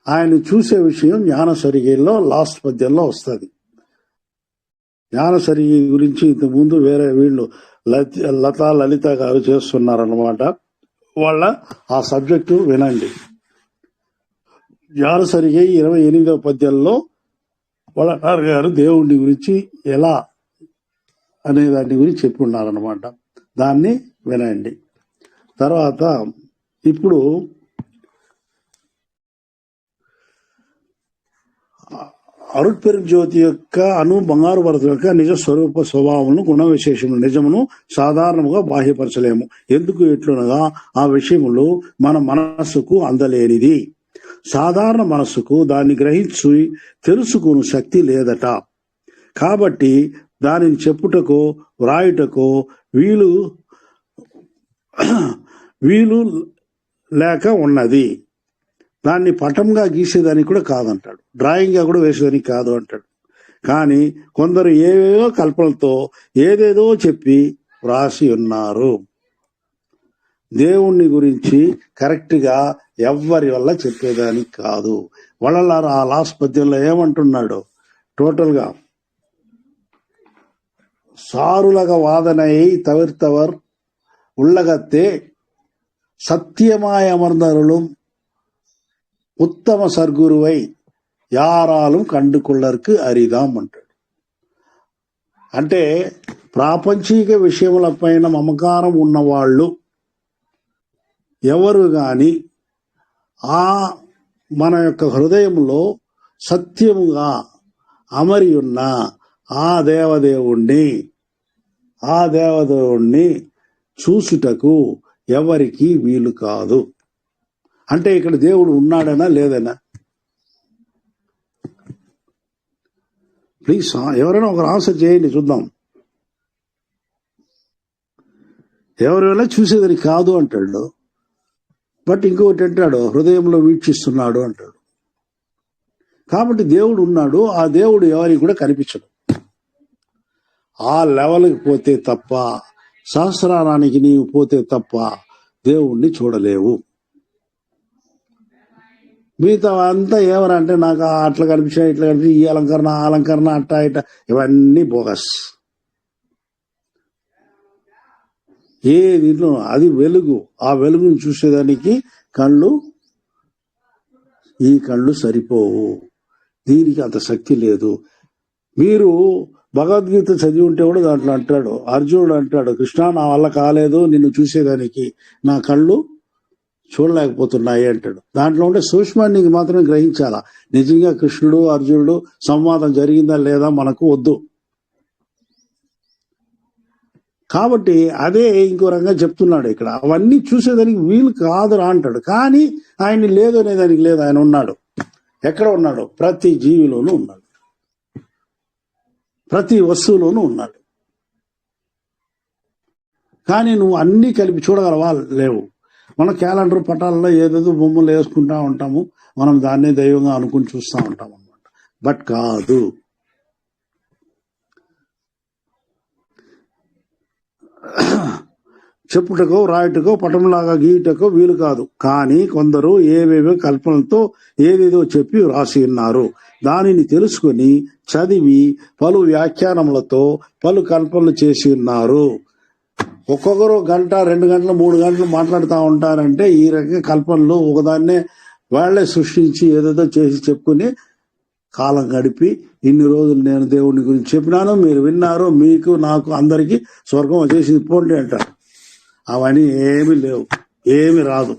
ఆయన చూసే విషయం జ్ఞాన సరిగేల్లో లాస్ట్ పద్యంలో వస్తుంది. జ్ఞాన సరిగి గురించి ఇంతకుముందు వేరే వీళ్ళు లలిత గారు చేస్తున్నారన్నమాట. వాళ్ళ ఆ సబ్జెక్టు వినండి. జ్ఞాన సరిగే 28వ పద్యంలో వల్లలారు గారు దేవుడి గురించి ఎలా అనే దాని గురించి చెప్పి ఉన్నారన్నమాట. దాన్ని వినండి. తర్వాత ఇప్పుడు అరుట్పెరుంజ్యోతి యొక్క అను బంగారు పర్వతం యొక్క నిజ స్వరూప స్వభావమును గుణ విశేషములు నిజమును సాధారణముగా బాహ్యపరచలేము. ఎందుకు ఎట్లునగా ఆ విషయములు మన మనస్సుకు అందలేనిది. సాధారణ మనస్సుకు దాన్ని గ్రహించి తెలుసుకుని శక్తి లేదట. కాబట్టి దానిని చెప్పుటకో వ్రాయుటకో వీలు లేక ఉన్నది. దాన్ని పటంగా గీసేదానికి కూడా కాదంటాడు, డ్రాయింగ్ గా కూడా వేసేదానికి కాదు అంటాడు. కానీ కొందరు ఏవేవో కల్పనలతో ఏదేదో చెప్పి వ్రాసి ఉన్నారు. దేవుణ్ణి గురించి కరెక్ట్ గా ఎవ్వరి వల్ల చెప్పేదానికి కాదు. వల్లలారు ఆ లాస్ట్ పద్యంలో ఏమంటున్నాడు, టోటల్ గా సారులగ వాదనై తవిర్తవర్ உள்ளகத்தே சத்தியமாய் அமர்ந்தருளும் ఉత్తమ సద్గురువై యారాలు కండుకొల్లర్కు అరిదాం అంటాడు. అంటే ప్రాపంచిక విషయముల పైన మమకారం ఉన్నవాళ్ళు ఎవరు గాని ఆ మన యొక్క హృదయంలో సత్యముగా అమరి ఉన్న ఆ దేవదేవుణ్ణి చూసుటకు ఎవరికి వీలు కాదు. అంటే ఇక్కడ దేవుడు ఉన్నాడనా లేదనా? ప్లీజ్ ఎవరైనా ఒక ఆన్సర్ చేయండి చూద్దాం. ఎవరి వల్ల చూసేదని కాదు అంటాడు. బట్ ఇంకొకటి అంటాడు, హృదయంలో వీక్షిస్తున్నాడు అంటాడు. కాబట్టి దేవుడు ఉన్నాడు. ఆ దేవుడు ఎవరికి కూడా కనిపించడు. ఆ లెవెల్కి పోతే తప్ప, సహస్రానికి నీవు పోతే తప్ప దేవుణ్ణి చూడలేవు. మిగతా అంతా ఏమరంటే నాకు అట్లా కనిపించాయి, ఇట్లా కనిపించి, ఈ అలంకరణ ఆ అలంకరణ అట్టా ఇట్లా ఇవన్నీ బోగస్. ఏ దీంట్లో అది వెలుగు. ఆ వెలుగును చూసేదానికి ఈ కళ్ళు సరిపోవు. దీనికి అంత శక్తి లేదు. మీరు భగవద్గీత చదివి ఉంటే కూడా దాంట్లో అంటాడు, అర్జునుడు అంటాడు, కృష్ణ నా వల్ల కాలేదు నిన్ను చూసేదానికి, నా కళ్ళు చూడలేకపోతున్నాయి అంటాడు. దాంట్లో ఉండే సూక్ష్మాన్ని మాత్రమే గ్రహించాలా. నిజంగా కృష్ణుడు అర్జునుడు సంవాదం జరిగిందా లేదా మనకు వద్దు. కాబట్టి అదే ఇంకో రకంగా చెప్తున్నాడు ఇక్కడ. అవన్నీ చూసేదానికి వీలు కాదురా అంటాడు. కానీ ఆయన లేదు అనేదానికి లేదు. ఆయన ఉన్నాడు. ఎక్కడ ఉన్నాడు? ప్రతి జీవిలోనూ ఉన్నాడు, ప్రతి వస్తువులోనూ ఉన్నాడు. కానీ నువ్వు అన్నీ కలిపి చూడగలవా? లేవు. మన క్యాలెండర్ పటాలలో ఏదేదో బొమ్మలు వేసుకుంటా ఉంటాము, మనం దాన్నే దైవంగా అనుకుని చూస్తూ ఉంటాం అన్నమాట. బట్ కాదు. చెప్పుటకో రాయటకో పటంలాగా గీయటకో వీలు కాదు. కానీ కొందరు ఏవేవో కల్పనలతో ఏదేదో చెప్పి రాసి ఉన్నారు. దానిని తెలుసుకుని చదివి పలు వ్యాఖ్యానములతో పలు కల్పనలు చేసి ఉన్నారు. ఒక్కొక్కరు గంట 2 గంటలు 3 గంటలు మాట్లాడుతూ ఉంటారంటే ఈ రకంగా కల్పనలు ఒకదాన్నే వాళ్లే సృష్టించి ఏదేదో చేసి చెప్పుకుని కాలం గడిపి, ఇన్ని రోజులు నేను దేవుడిని గురించి చెప్పినాను, మీరు విన్నారు, మీకు నాకు అందరికీ స్వర్గం వచ్చేసింది పోండి అంటారు. అవన్నీ ఏమీ లేవు, ఏమి రాదు.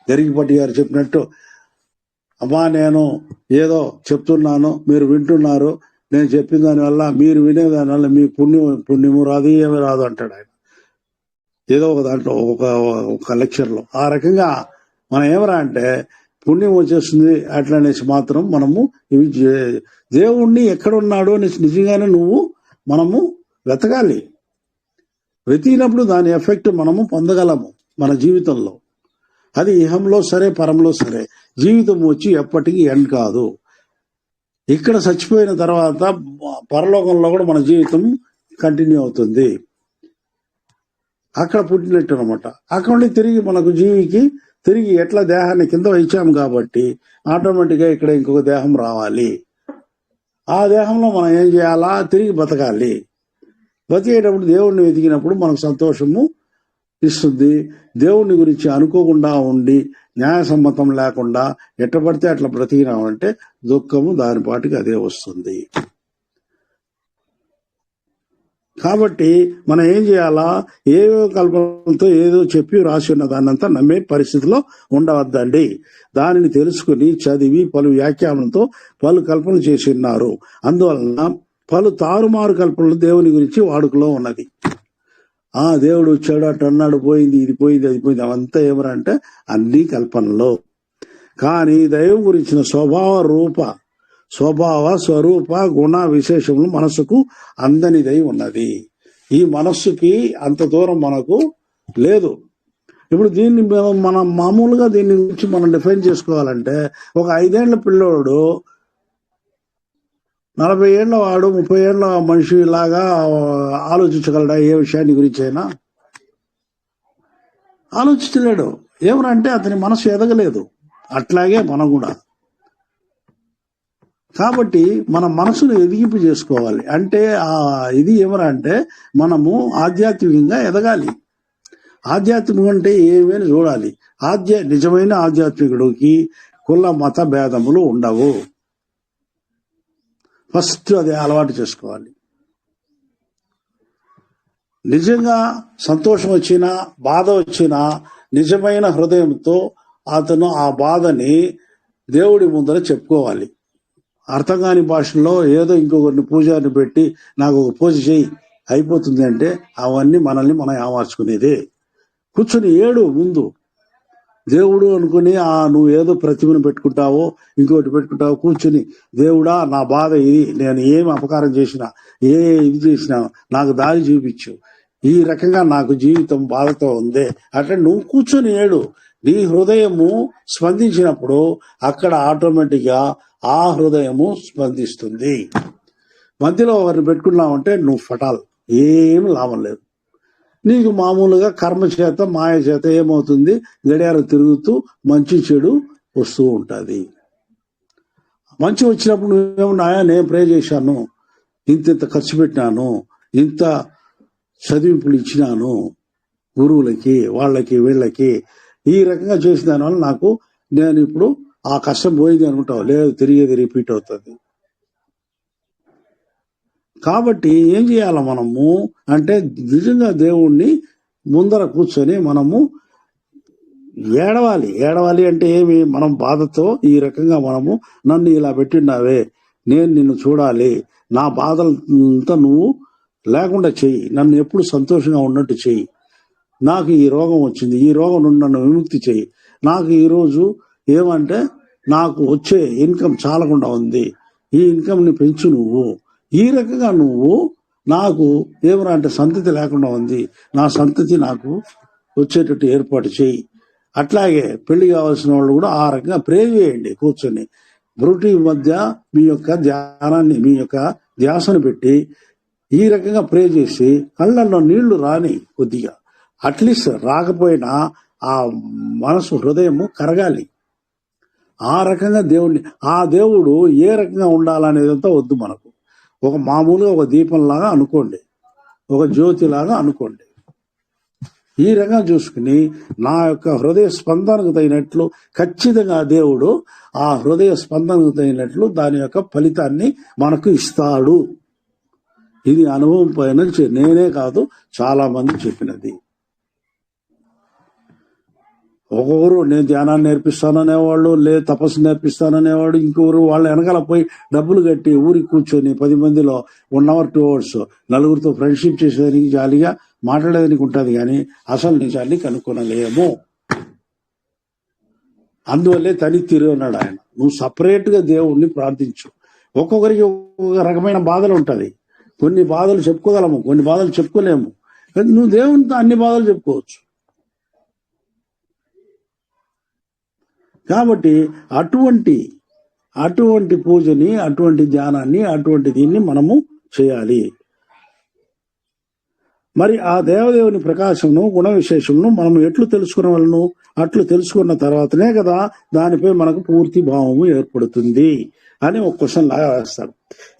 దరిగిపట్టి గారు చెప్పినట్టు, అమ్మా నేను ఏదో చెప్తున్నాను, మీరు వింటున్నారు, నేను చెప్పిన దానివల్ల మీరు వినేదానివల్ల మీ పుణ్యము రాదు, ఏమి రాదు అంటాడు ఆయన ఏదో ఒక దాంట్లో ఒక లెక్చర్లో. ఆ రకంగా మనం ఏమరా అంటే పుణ్యం వచ్చేస్తుంది అట్లా అనేసి మాత్రం మనము ఇవి దేవుణ్ణి ఎక్కడున్నాడు అనేసి నిజంగానే మనము వెతకాలి. వెతికినప్పుడు దాని ఎఫెక్ట్ మనము పొందగలము మన జీవితంలో. అది ఇహంలో సరే పరంలో సరే. జీవితం వచ్చి ఎప్పటికీ ఎండ్ కాదు. ఇక్కడ చచ్చిపోయిన తర్వాత పరలోకంలో కూడా మన జీవితం కంటిన్యూ అవుతుంది. అక్కడ పుట్టినట్టు అనమాట. అక్కడ తిరిగి మనకు తిరిగి ఎట్లా దేహాన్ని కింద ఇచ్చాము కాబట్టి ఆటోమేటిక్గా ఇక్కడ ఇంకొక దేహం రావాలి. ఆ దేహంలో మనం ఏం చేయాలా? తిరిగి బతకాలి. బతికేటప్పుడు దేవుణ్ణి వెతికినప్పుడు మనకు సంతోషము ఇస్తుంది. దేవుణ్ణి గురించి అనుకోకుండా ఉండి న్యాయసమ్మతం లేకుండా ఎట్టబడితే అట్లా బ్రతికినామంటే దుఃఖము దాని పాటికి అదే వస్తుంది. కాబట్టి మనం ఏం చేయాలా? ఏవో కల్పనలతో ఏదో చెప్పి రాసి ఉన్న దాన్నంతా నమ్మే పరిస్థితిలో ఉండవద్దండి. దానిని తెలుసుకుని చదివి పలు వ్యాఖ్యానంతో పలు కల్పనలు చేసి ఉన్నారు. అందువలన పలు తారుమారు కల్పనలు దేవుని గురించి వాడుకలో ఉన్నది. దేవుడు వచ్చాడు, అటు అన్నాడు, పోయింది, ఇది పోయింది, అది పోయింది, అవంతా ఏమరంటే అన్ని కల్పనలో. కానీ దైవం గురించిన స్వభావ స్వరూప గుణ విశేషములు మనసుకు అందనిదై ఉన్నది. ఈ మనస్సుకి అంత దూరం మనకు లేదు. ఇప్పుడు దీన్ని మనం మామూలుగా దీని గురించి మనం డిఫైన్ చేసుకోవాలంటే, ఒక 5 ఏళ్ల పిల్లోడు 40 ఏళ్ల వాడు 30 ఏళ్ల మనిషి లాగా ఆలోచించగలడా? ఏ విషయాన్ని గురించి అయినా ఆలోచించలేడు. ఏమనంటే అతని మనసు ఎదగలేదు. అట్లాగే మనం కూడా. కాబట్టి మన మనసును ఎదిగింపు చేసుకోవాలి. అంటే ఇది ఏమరంటే మనము ఆధ్యాత్మికంగా ఎదగాలి. ఆధ్యాత్మికం అంటే ఏమైనా చూడాలి. నిజమైన ఆధ్యాత్మికుడికి కుల మత భేదములు ఉండవు. ఫస్ట్ అది అలవాటు చేసుకోవాలి. నిజంగా సంతోషం వచ్చినా బాధ వచ్చినా నిజమైన హృదయంతో అతను ఆ బాధని దేవుడి ముందర చెప్పుకోవాలి. అర్థం కాని భాషలో ఏదో ఇంకొకరిని పూజారిని పెట్టి నాకు ఒక పూజ చేయి అయిపోతుంది అంటే అవన్నీ మనల్ని మనం ఏమార్చుకునేదే. కూర్చొని ఏడు ముందు దేవుడు అనుకుని నువ్వు ఏదో ప్రతిమను పెట్టుకుంటావో ఇంకోటి పెట్టుకుంటావో, కూర్చుని దేవుడా నా బాధ ఇది, నేను ఏమి అపకారం చేసినా ఇది చేసినా నాకు దారి చూపించు, ఈ రకంగా నాకు జీవితం బాధతో ఉంది అట్లా నువ్వు కూర్చొని ఏడు. నీ హృదయము స్పందించినప్పుడు అక్కడ ఆటోమేటిక్గా ఆ హృదయము స్పందిస్తుంది. మధ్యలో ఒకరిని పెట్టుకున్నావంటే నువ్వు ఫటాల్, ఏమి లాభం లేదు. నీకు మామూలుగా కర్మ చేత మాయ చేత ఏమవుతుంది? గడియారం తిరుగుతూ మంచి చెడు వస్తూ ఉంటుంది. మంచి వచ్చినప్పుడు నువ్వేమన్నా నేను ప్రే చేశాను, ఇంత ఖర్చు పెట్టినాను, ఇంత చదివింపులు ఇచ్చినాను గురువులకి, వాళ్ళకి వీళ్ళకి, ఈ రకంగా చేసిన దానివల్ల నాకు నేను ఇప్పుడు ఆ కష్టం పోయింది అనుకుంటావు. లేదు, తిరిగేది రిపీట్ అవుతుంది. కాబట్టి ఏం చేయాలి మనము అంటే నిజంగా దేవుణ్ణి ముందర కూర్చొని మనము ఏడవాలి అంటే ఏమి, మనం బాధతో ఈ రకంగా మనము నన్ను ఇలా పెట్టినావే, నేను నిన్ను చూడాలి, నా బాధలంతా నువ్వు లేకుండా చెయ్యి, నన్ను ఎప్పుడు సంతోషంగా ఉన్నట్టు చెయ్యి, నాకు ఈ రోగం వచ్చింది, ఈ రోగం నుండి నన్ను విముక్తి చెయ్యి, నాకు ఈరోజు ఏమంటే నాకు వచ్చే ఇన్కమ్ చాలకుండా ఉంది, ఈ ఇన్కమ్ని పెంచు నువ్వు, ఈ రకంగా నువ్వు నాకు ఏమరా అంటే సంతతి లేకుండా ఉంది, నా సంతతి నాకు వచ్చేటట్టు ఏర్పాటు చేయి. అట్లాగే పెళ్లి కావాల్సిన వాళ్ళు కూడా ఆ రకంగా ప్రే చేయండి కూర్చొని. బ్రూటి మధ్య మీ యొక్క ధ్యానాన్ని, మీ యొక్క ధ్యాసను పెట్టి ఈ రకంగా ప్రే చేసి కళ్ళల్లో నీళ్లు రాని కొద్దిగా, అట్లీస్ట్ రాకపోయినా ఆ మనసు హృదయము కరగాలి. ఆ రకంగా ఆ దేవుడు ఏ రకంగా ఉండాలనేదంతా వద్దు మనకు. ఒక మామూలుగా ఒక దీపంలాగా అనుకోండి, ఒక జ్యోతిలాగా అనుకోండి. ఈ రకంగా చూసుకుని నా యొక్క హృదయ స్పందనకు తగినట్లు ఖచ్చితంగా దేవుడు ఆ హృదయ స్పందనకు తగినట్లు దాని యొక్క ఫలితాన్ని మనకు ఇస్తాడు. ఇది అనుభవం పైన నేనే కాదు, చాలా మంది చెప్పినది. ఒక్కొక్కరు నేను ధ్యానాన్ని నేర్పిస్తాననేవాళ్ళు, లేదు తపస్సు నేర్పిస్తాననేవాడు, ఇంకొకరు వాళ్ళ వెనకాల పోయి డబ్బులు కట్టి ఊరికి కూర్చొని 10 మందిలో 1 hour 2 hours నలుగురితో ఫ్రెండ్షిప్ చేసేదానికి జాలీగా మాట్లాడేదానికి ఉంటుంది, కానీ అసలు నిజాన్ని కనుక్కొనలేము. అందువల్లే తని తీరు అన్నాడు ఆయన. నువ్వు సపరేట్ గా దేవుణ్ణి ప్రార్థించు. ఒక్కొక్కరికి ఒక్కొక్క రకమైన బాధలు ఉంటది. కొన్ని బాధలు చెప్పుకోగలము, కొన్ని బాధలు చెప్పుకోలేము. నువ్వు దేవునితో అన్ని బాధలు చెప్పుకోవచ్చు. కాబట్టి అటువంటి పూజని, అటువంటి ధ్యానాన్ని, అటువంటి దీన్ని మనము చేయాలి. మరి ఆ దేవదేవుని ప్రకాశమును, గుణ విశేషమును మనం ఎట్లు తెలుసుకునవలను? అట్లు తెలుసుకున్న తర్వాతనే కదా దానిపై మనకు పూర్తి భావము ఏర్పడుతుంది అని ఒక క్వశ్చన్ లాగా వేస్తాడు.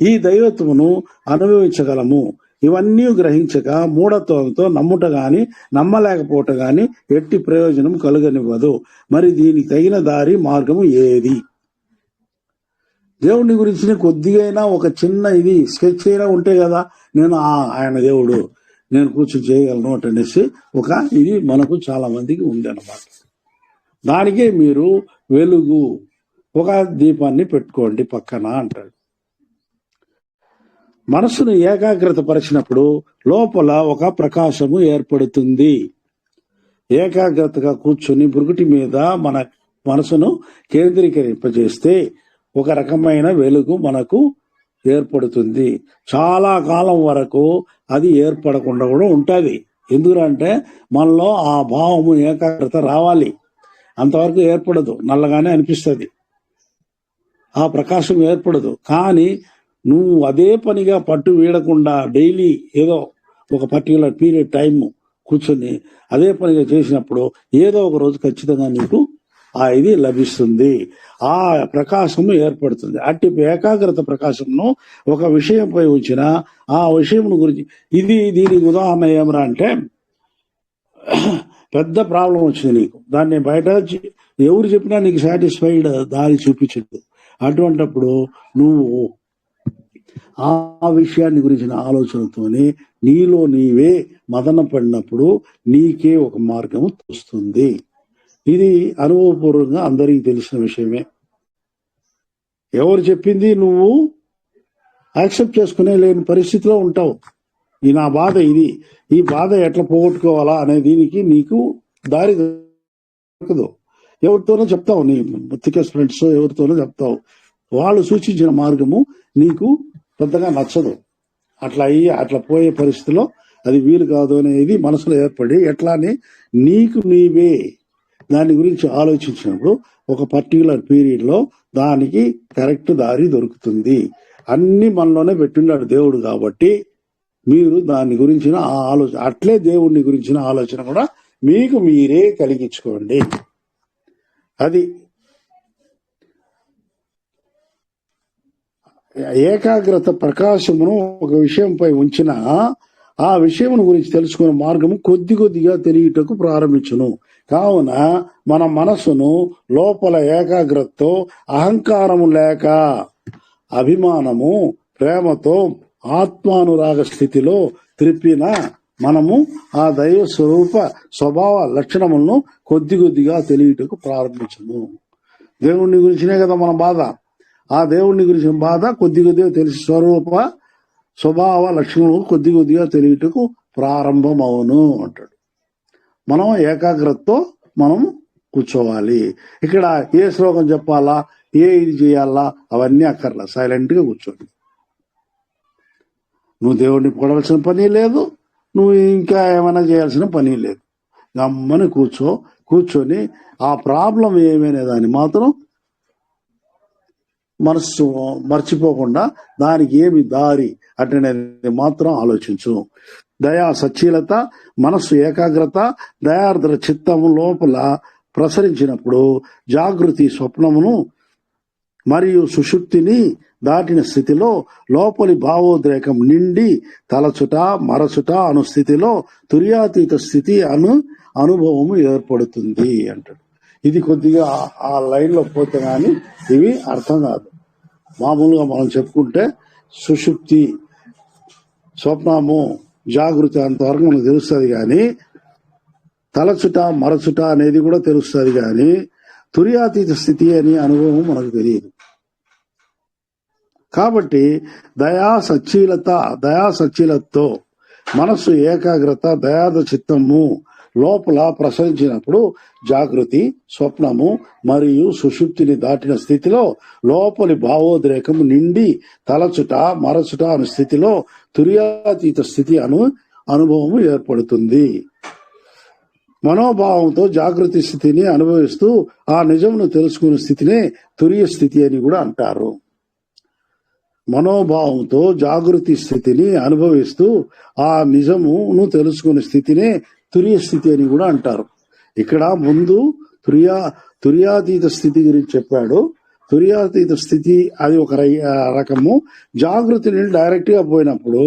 ఈ దైవత్వమును అనుభవించగలము. ఇవన్నీ గ్రహించక మూఢత్వంతో నమ్ముట గాని నమ్మలేకపోవట గాని ఎట్టి ప్రయోజనం కలుగనివ్వదు. మరి దీనికి తగిన దారి మార్గము ఏది? దేవుని గురించి కొద్దిగైనా ఒక చిన్న ఇది స్కెచ్ అయినా ఉంటే కదా నేను ఆయన దేవుడు, నేను కూర్చొని చేయగలను అనేసి ఒక ఇది మనకు చాలా మందికి ఉంది అన్నమాట. దానికే మీరు వెలుగు ఒక దీపాన్ని పెట్టుకోండి పక్కన అంటాడు. మనసును ఏకాగ్రత పరిచినప్పుడు లోపల ఒక ప్రకాశము ఏర్పడుతుంది. ఏకాగ్రతగా కూర్చొని బురుకుటి మీద మన మనసును కేంద్రీకరింపజేస్తే ఒక రకమైన వెలుగు మనకు ఏర్పడుతుంది. చాలా కాలం వరకు అది ఏర్పడకుండా కూడా ఉంటుంది. ఎందుకంటే మనలో ఆ భావము, ఏకాగ్రత రావాలి. అంతవరకు ఏర్పడదు, నల్లగానే అనిపిస్తుంది, ఆ ప్రకాశం ఏర్పడదు. కానీ నువ్వు అదే పనిగా పట్టు వీడకుండా డైలీ ఏదో ఒక పర్టికులర్ పీరియడ్ టైం కూర్చొని అదే పనిగా చేసినప్పుడు ఏదో ఒక రోజు ఖచ్చితంగా నీకు ఆ ఇది లభిస్తుంది, ఆ ప్రకాశము ఏర్పడుతుంది. అట్టి ఏకాగ్రత ప్రకాశంను ఒక విషయంపై ఉంచిన ఆ విషయం గురించి దీనికి ఉదాహరణ ఏమరా అంటే, పెద్ద ప్రాబ్లం వచ్చింది నీకు, దాన్ని బయట ఎవరు చెప్పినా నీకు సాటిస్ఫైడ్ దారి చూపించదు. అటువంటిప్పుడు నువ్వు ఆ విషయాన్ని గురించిన ఆలోచనతోనే నీలో నీవే మదన పడినప్పుడు నీకే ఒక మార్గము వస్తుంది. ఇది అనుభవపూర్వకంగా అందరికీ తెలిసిన విషయమే. ఎవరు చెప్పింది నువ్వు యాక్సెప్ట్ చేసుకునే లేని పరిస్థితిలో ఉంటావు. నా బాధ ఇది, ఈ బాధ ఎట్లా పోగొట్టుకోవాలా అనే దీనికి నీకు దారి దొరకదు. ఎవరితోనో చెప్తావు, నీ థికెస్ట్ ఫ్రెండ్స్ ఎవరితోనో చెప్తావు, వాళ్ళు సూచించిన మార్గము నీకు పెద్దగా నచ్చదు. అట్లా పోయే పరిస్థితిలో అది వీలు కాదు అనేది మనసులో ఏర్పడి ఎట్లానే నీకు నీవే దాని గురించి ఆలోచించినప్పుడు ఒక పర్టికులర్ పీరియడ్ లో దానికి కరెక్ట్ దారి దొరుకుతుంది. అన్ని మనలోనే పెట్టిన్నాడు దేవుడు. కాబట్టి మీరు దాని గురించిన ఆలోచన, అట్లే దేవుడిని గురించిన ఆలోచన కూడా మీకు మీరే కలిగించుకోండి. అది ఏకాగ్రత ప్రకాశమును ఒక విషయంపై ఉంచిన ఆ విషయమును గురించి తెలుసుకునే మార్గము కొద్ది కొద్దిగా తెలియటకు ప్రారంభించును. కావున మన మనసును లోపల ఏకాగ్రతతో అహంకారము లేక అభిమానము ప్రేమతో ఆత్మానురాగ స్థితిలో త్రిప్పిన మనము ఆ దైవ స్వరూప స్వభావ లక్షణములను కొద్ది కొద్దిగా తెలియటకు ప్రారంభించము. దేవుణ్ణి గురించినే కదా మన బాధ. ఆ దేవుణ్ణి గురించిన బాధ కొద్ది కొద్దిగా తెలిసి స్వరూప స్వభావ లక్షణములు కొద్ది కొద్దిగా తెలియటకు ప్రారంభమవును అంటాడు. మనం ఏకాగ్రతతో మనం కూర్చోవాలి. ఇక్కడ ఏ శ్లోకం చెప్పాలా, ఏ ఇది చేయాలా అవన్నీ అక్కర్లా, సైలెంట్ గా కూర్చోండి. నువ్వు దేవుడిని పొడవలసిన పని లేదు, నువ్వు ఇంకా ఏమైనా చేయాల్సిన పని లేదు. గమ్మని కూర్చొని ఆ ప్రాబ్లం ఏమైనా దాన్ని మాత్రం మనసు మర్చిపోకుండా దానికి ఏమి దారి అంటే మాత్రం ఆలోచించు. దయా సచ్చీలత, మనస్సు ఏకాగ్రత, దయార్ద్ర చిత్తము లోపల ప్రసరించినప్పుడు జాగృతి స్వప్నమును మరియు సుషుప్తిని దాటిన స్థితిలో లోపలి భావోద్రేకం నిండి తలచుట మరచుట అను స్థితిలో తుర్యాతీత స్థితి అనుభవము ఏర్పడుతుంది అంటాడు. ఇది కొద్దిగా ఆ లైన్ లో పోతే గాని ఇవి అర్థం కాదు. మామూలుగా మనం చెప్పుకుంటే సుషుప్తి, స్వప్నము, జాగృతి అంతవరకు మనకు తెలుస్తుంది కానీ తలచుట మరచుట అనేది కూడా తెలుస్తుంది కానీ తుర్యాతీత స్థితి అనే అనుభవం మనకు తెలియదు. కాబట్టి దయా సచ్చీలతో మనస్సు ఏకాగ్రత దయాద చిత్తము లోపల ప్రసరించినప్పుడు జాగృతి స్వప్నము మరియు సుషుప్తిని దాటిన స్థితిలో లోపలి భావోద్రేకం నిండి తలచుట మరచుట అనే స్థితిలో తుర్యాతీత స్థితి అనుభవము ఏర్పడుతుంది. మనోభావంతో జాగృతి స్థితిని అనుభవిస్తూ ఆ నిజమును తెలుసుకునే స్థితినే తురియ స్థితి అని కూడా అంటారు. మనోభావంతో జాగృతి స్థితిని అనుభవిస్తూ ఆ నిజమును తెలుసుకునే స్థితినే తురియ స్థితి అని కూడా అంటారు. ఇక్కడ ముందు తుర్యాతీత స్థితి గురించి చెప్పాడు. తుర్యాతీత స్థితి అది ఒక రకము. జాగృతిని డైరెక్ట్ గా పోయినప్పుడు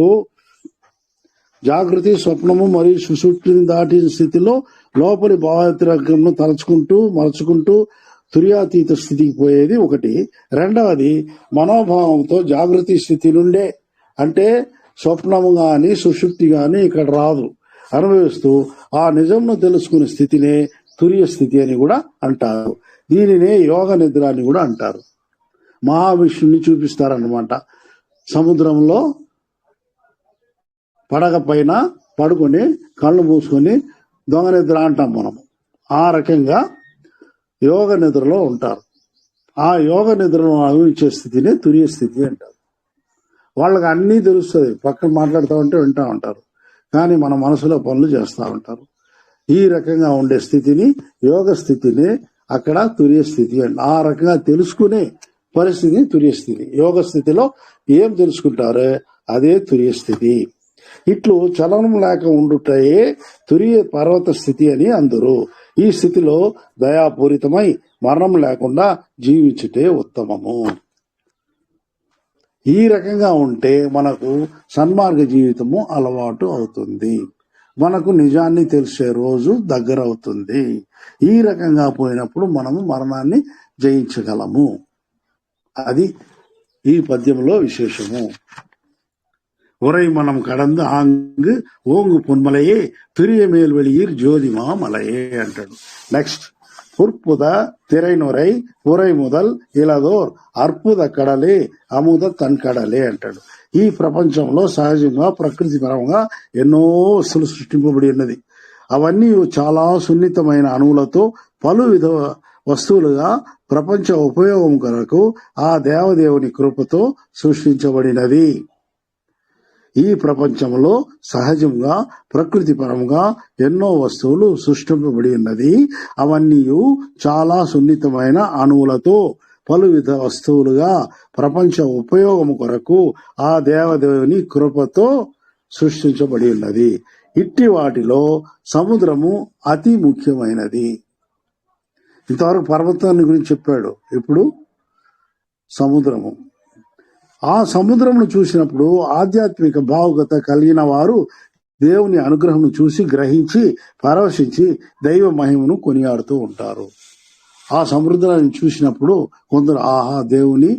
జాగృతి స్వప్నము మరియు సుషుప్తిని దాటిన స్థితిలో లోపలి భావోద్రేకమును తలుచుకుంటూ మలుచుకుంటూ తుర్యాతీత స్థితికి పోయేది ఒకటి. రెండవది మనోభావంతో జాగృతి స్థితి నుండే, అంటే స్వప్నము గాని సుషుప్తి గాని ఇక్కడ రాదు, అనుభవిస్తూ ఆ నిజంను తెలుసుకునే స్థితినే తురియ స్థితి అని కూడా అంటారు. దీనినే యోగ నిద్ర అని కూడా అంటారు. మహావిష్ణుని చూపిస్తారన్నమాట. సముద్రంలో పడగ పైన పడుకొని కళ్ళు మూసుకొని దొంగ నిద్ర అంటాం మనము. ఆ రకంగా యోగ నిద్రలో ఉంటారు. ఆ యోగ నిద్రను అనుభవించే స్థితినే తురియ స్థితి అంటారు. వాళ్ళకి అన్నీ తెలుస్తుంది, పక్కన మాట్లాడుతూ ఉంటే వింటూ ఉంటారు, కానీ మన మనసులో పనులు చేస్తూ ఉంటారు. ఈ రకంగా ఉండే స్థితిని యోగ స్థితిని అక్కడ తురియ స్థితి అంట. ఆ రకంగా తెలుసుకునే పరిస్థితిని తురియ స్థితి. యోగ స్థితిలో ఏం తెలుసుకుంటారో అదే తురియ స్థితి. ఇట్లు చలనం లేక ఉండుటయే తురియ పర్వత స్థితి అని అందరు. ఈ స్థితిలో దయాపూరితమై మరణం లేకుండా జీవించుటే ఉత్తమము. ఈ రకంగా ఉంటే మనకు సన్మార్గ జీవితము అలవాటు అవుతుంది. మనకు నిజాన్ని తెలిసే రోజు దగ్గర అవుతుంది. ఈ రకంగా పోయినప్పుడు మనము మరణాన్ని జయించగలము. అది ఈ పద్యంలో విశేషము. உரை மனம் கடந்து ஆங்கு ஓங்கு பொன்மலையே பெரிய மேல்வெளியீர் ஜோதிமா மலையே అంటాడు. నెక్స్ట్, புற்புத திரைநுரை உரை முதல் ఇలదోర్ అర్పుద కడలే అముద తన్కడలే అంటాడు. ఈ ప్రపంచంలో సహజంగా ప్రకృతి పరంగా ఎన్నో వస్తువులు సృష్టింపబడి ఉన్నది. అవన్నీ చాలా సున్నితమైన అణువులతో పలు విధ వస్తువులుగా ప్రపంచ ఉపయోగం కొరకు ఆ దేవదేవుని కృపతో సృష్టించబడినది. ఈ ప్రపంచంలో సహజంగా ప్రకృతి పరంగా ఎన్నో వస్తువులు సృష్టింపబడి ఉన్నది. అవన్నీ చాలా సున్నితమైన అణువులతో పలు విధ వస్తువులుగా ప్రపంచ ఉపయోగం కొరకు ఆ దేవదేవుని కృపతో సృష్టించబడి ఉన్నది. ఇట్టి వాటిలో సముద్రము అతి ముఖ్యమైనది. ఇంతవరకు పర్వతాన్ని గురించి చెప్పాడు, ఇప్పుడు సముద్రము. ఆ సముద్రమును చూసినప్పుడు ఆధ్యాత్మిక భావుకత కలిగిన వారు దేవుని అనుగ్రహం చూసి గ్రహించి పరవశించి దైవ మహిమను కొనియాడుతూ ఉంటారు. ఆ సముద్రాన్ని చూసినప్పుడు కొందరు ఆహా దేవుని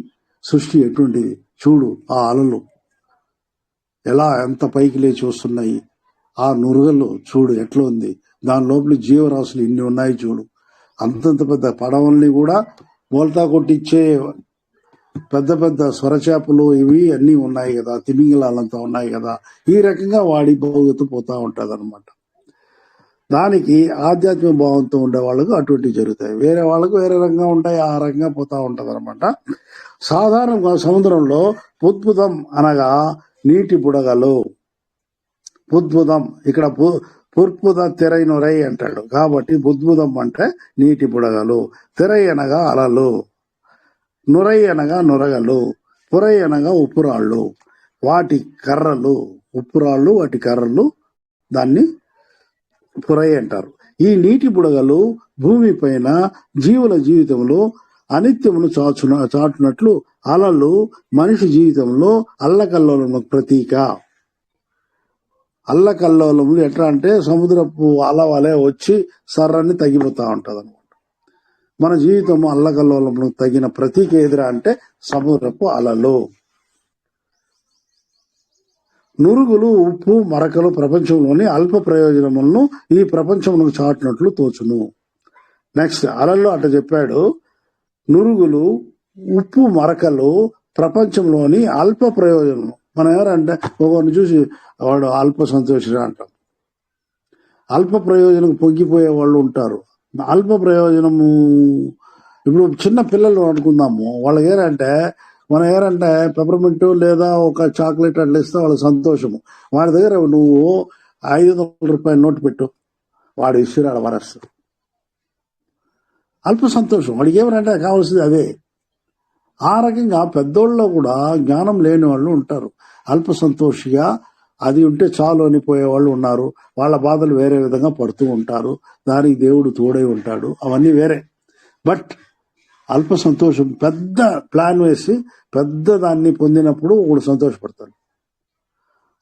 సృష్టి ఎటువంటిది చూడు, ఆ అలలు ఎలా ఎంత పైకి లేచి వస్తున్నాయి, ఆ నురుగలు చూడు ఎట్లా ఉంది, దాని లోపల జీవరాశులు ఇన్ని ఉన్నాయి చూడు, అంతంత పెద్ద పడవల్ని కూడా బోల్తా కొట్టించే పెద్ద పెద్ద స్వరచేపలు ఇవి అన్నీ ఉన్నాయి కదా, తిమింగలాలంతా ఉన్నాయి కదా. ఈ రకంగా వాడి భోగతు పోతా ఉంటది అనమాట. దానికి ఆధ్యాత్మిక భావంతో ఉండే వాళ్ళకు అటువంటివి జరుగుతాయి, వేరే వాళ్ళకు వేరే రకంగా ఉంటాయి, ఆ రకంగా పోతా ఉంటది అనమాట. సాధారణంగా సముద్రంలో పుద్భుతం అనగా నీటి బుడగలు. పుద్భుతం ఇక్కడ పుర్పుద తెరై నొరై అంటాడు కాబట్టి బుద్భుతం అంటే నీటి బుడగలు, తెరై అనగా అలలు, నురై అనగా నురగలు, పురై అనగా ఉప్పురాళ్ళు, వాటి కర్రలు ఉప్పురాళ్ళు, వాటి కర్రలు దాన్ని పురై అంటారు. ఈ నీటి బుడగలు భూమి పైన జీవుల జీవితంలో అనిత్యమును చాటునట్లు అలలు మనిషి జీవితంలో అల్లకల్లోలములకు ప్రతీక. అల్లకల్లోలములు ఎట్లా అంటే సముద్రపు అల వలె వచ్చి సర్రని తగ్గిపోతా ఉంటది అనమాట. మన జీవితం అల్లకల్లోలములకు తగిన ప్రతీక ఎదురా అంటే సముద్రపు అలలు. నురుగులు ఉప్పు మరకలు ప్రపంచంలోని అల్ప ప్రయోజనములను ఈ ప్రపంచమునకు చాటినట్లు తోచును. నెక్స్ట్ అలల్లో అట్లా చెప్పాడు, నురుగులు ఉప్పు మరకలు ప్రపంచంలోని అల్ప ప్రయోజనము. మనం ఎవరంటే ఒకరిని చూసి వాడు అల్ప సంతోషుడు అంటాం. అల్ప ప్రయోజనం పొంగిపోయే వాళ్ళు ఉంటారు. అల్ప ప్రయోజనము ఇప్పుడు చిన్న పిల్లలు అనుకుందాము, వాళ్ళకి ఏరంటే మనం ఏరంటే పెపర్మెంట్ లేదా ఒక చాక్లెట్ అట్లా ఇస్తే వాళ్ళకి సంతోషము. వాడి దగ్గర నువ్వు 500 రూపాయల నోటు పెట్టు, వాడు ఇచ్చిరాడు వరస్తాడు. అల్ప సంతోషం వాడికి ఏమనంటే కావాల్సింది అదే. ఆ రకంగా పెద్దోళ్ళలో కూడా జ్ఞానం లేని వాళ్ళు ఉంటారు, అల్ప సంతోషిగా అది ఉంటే చాలు అని పోయే వాళ్ళు ఉన్నారు. వాళ్ళ బాధలు వేరే విధంగా పడుతూ ఉంటారు, దానికి దేవుడు తోడై ఉంటాడు, అవన్నీ వేరే. బట్ అల్ప సంతోషం పెద్ద ప్లాన్ వేసి పెద్ద దాన్ని పొందినప్పుడు ఒకడు సంతోషపడతాడు.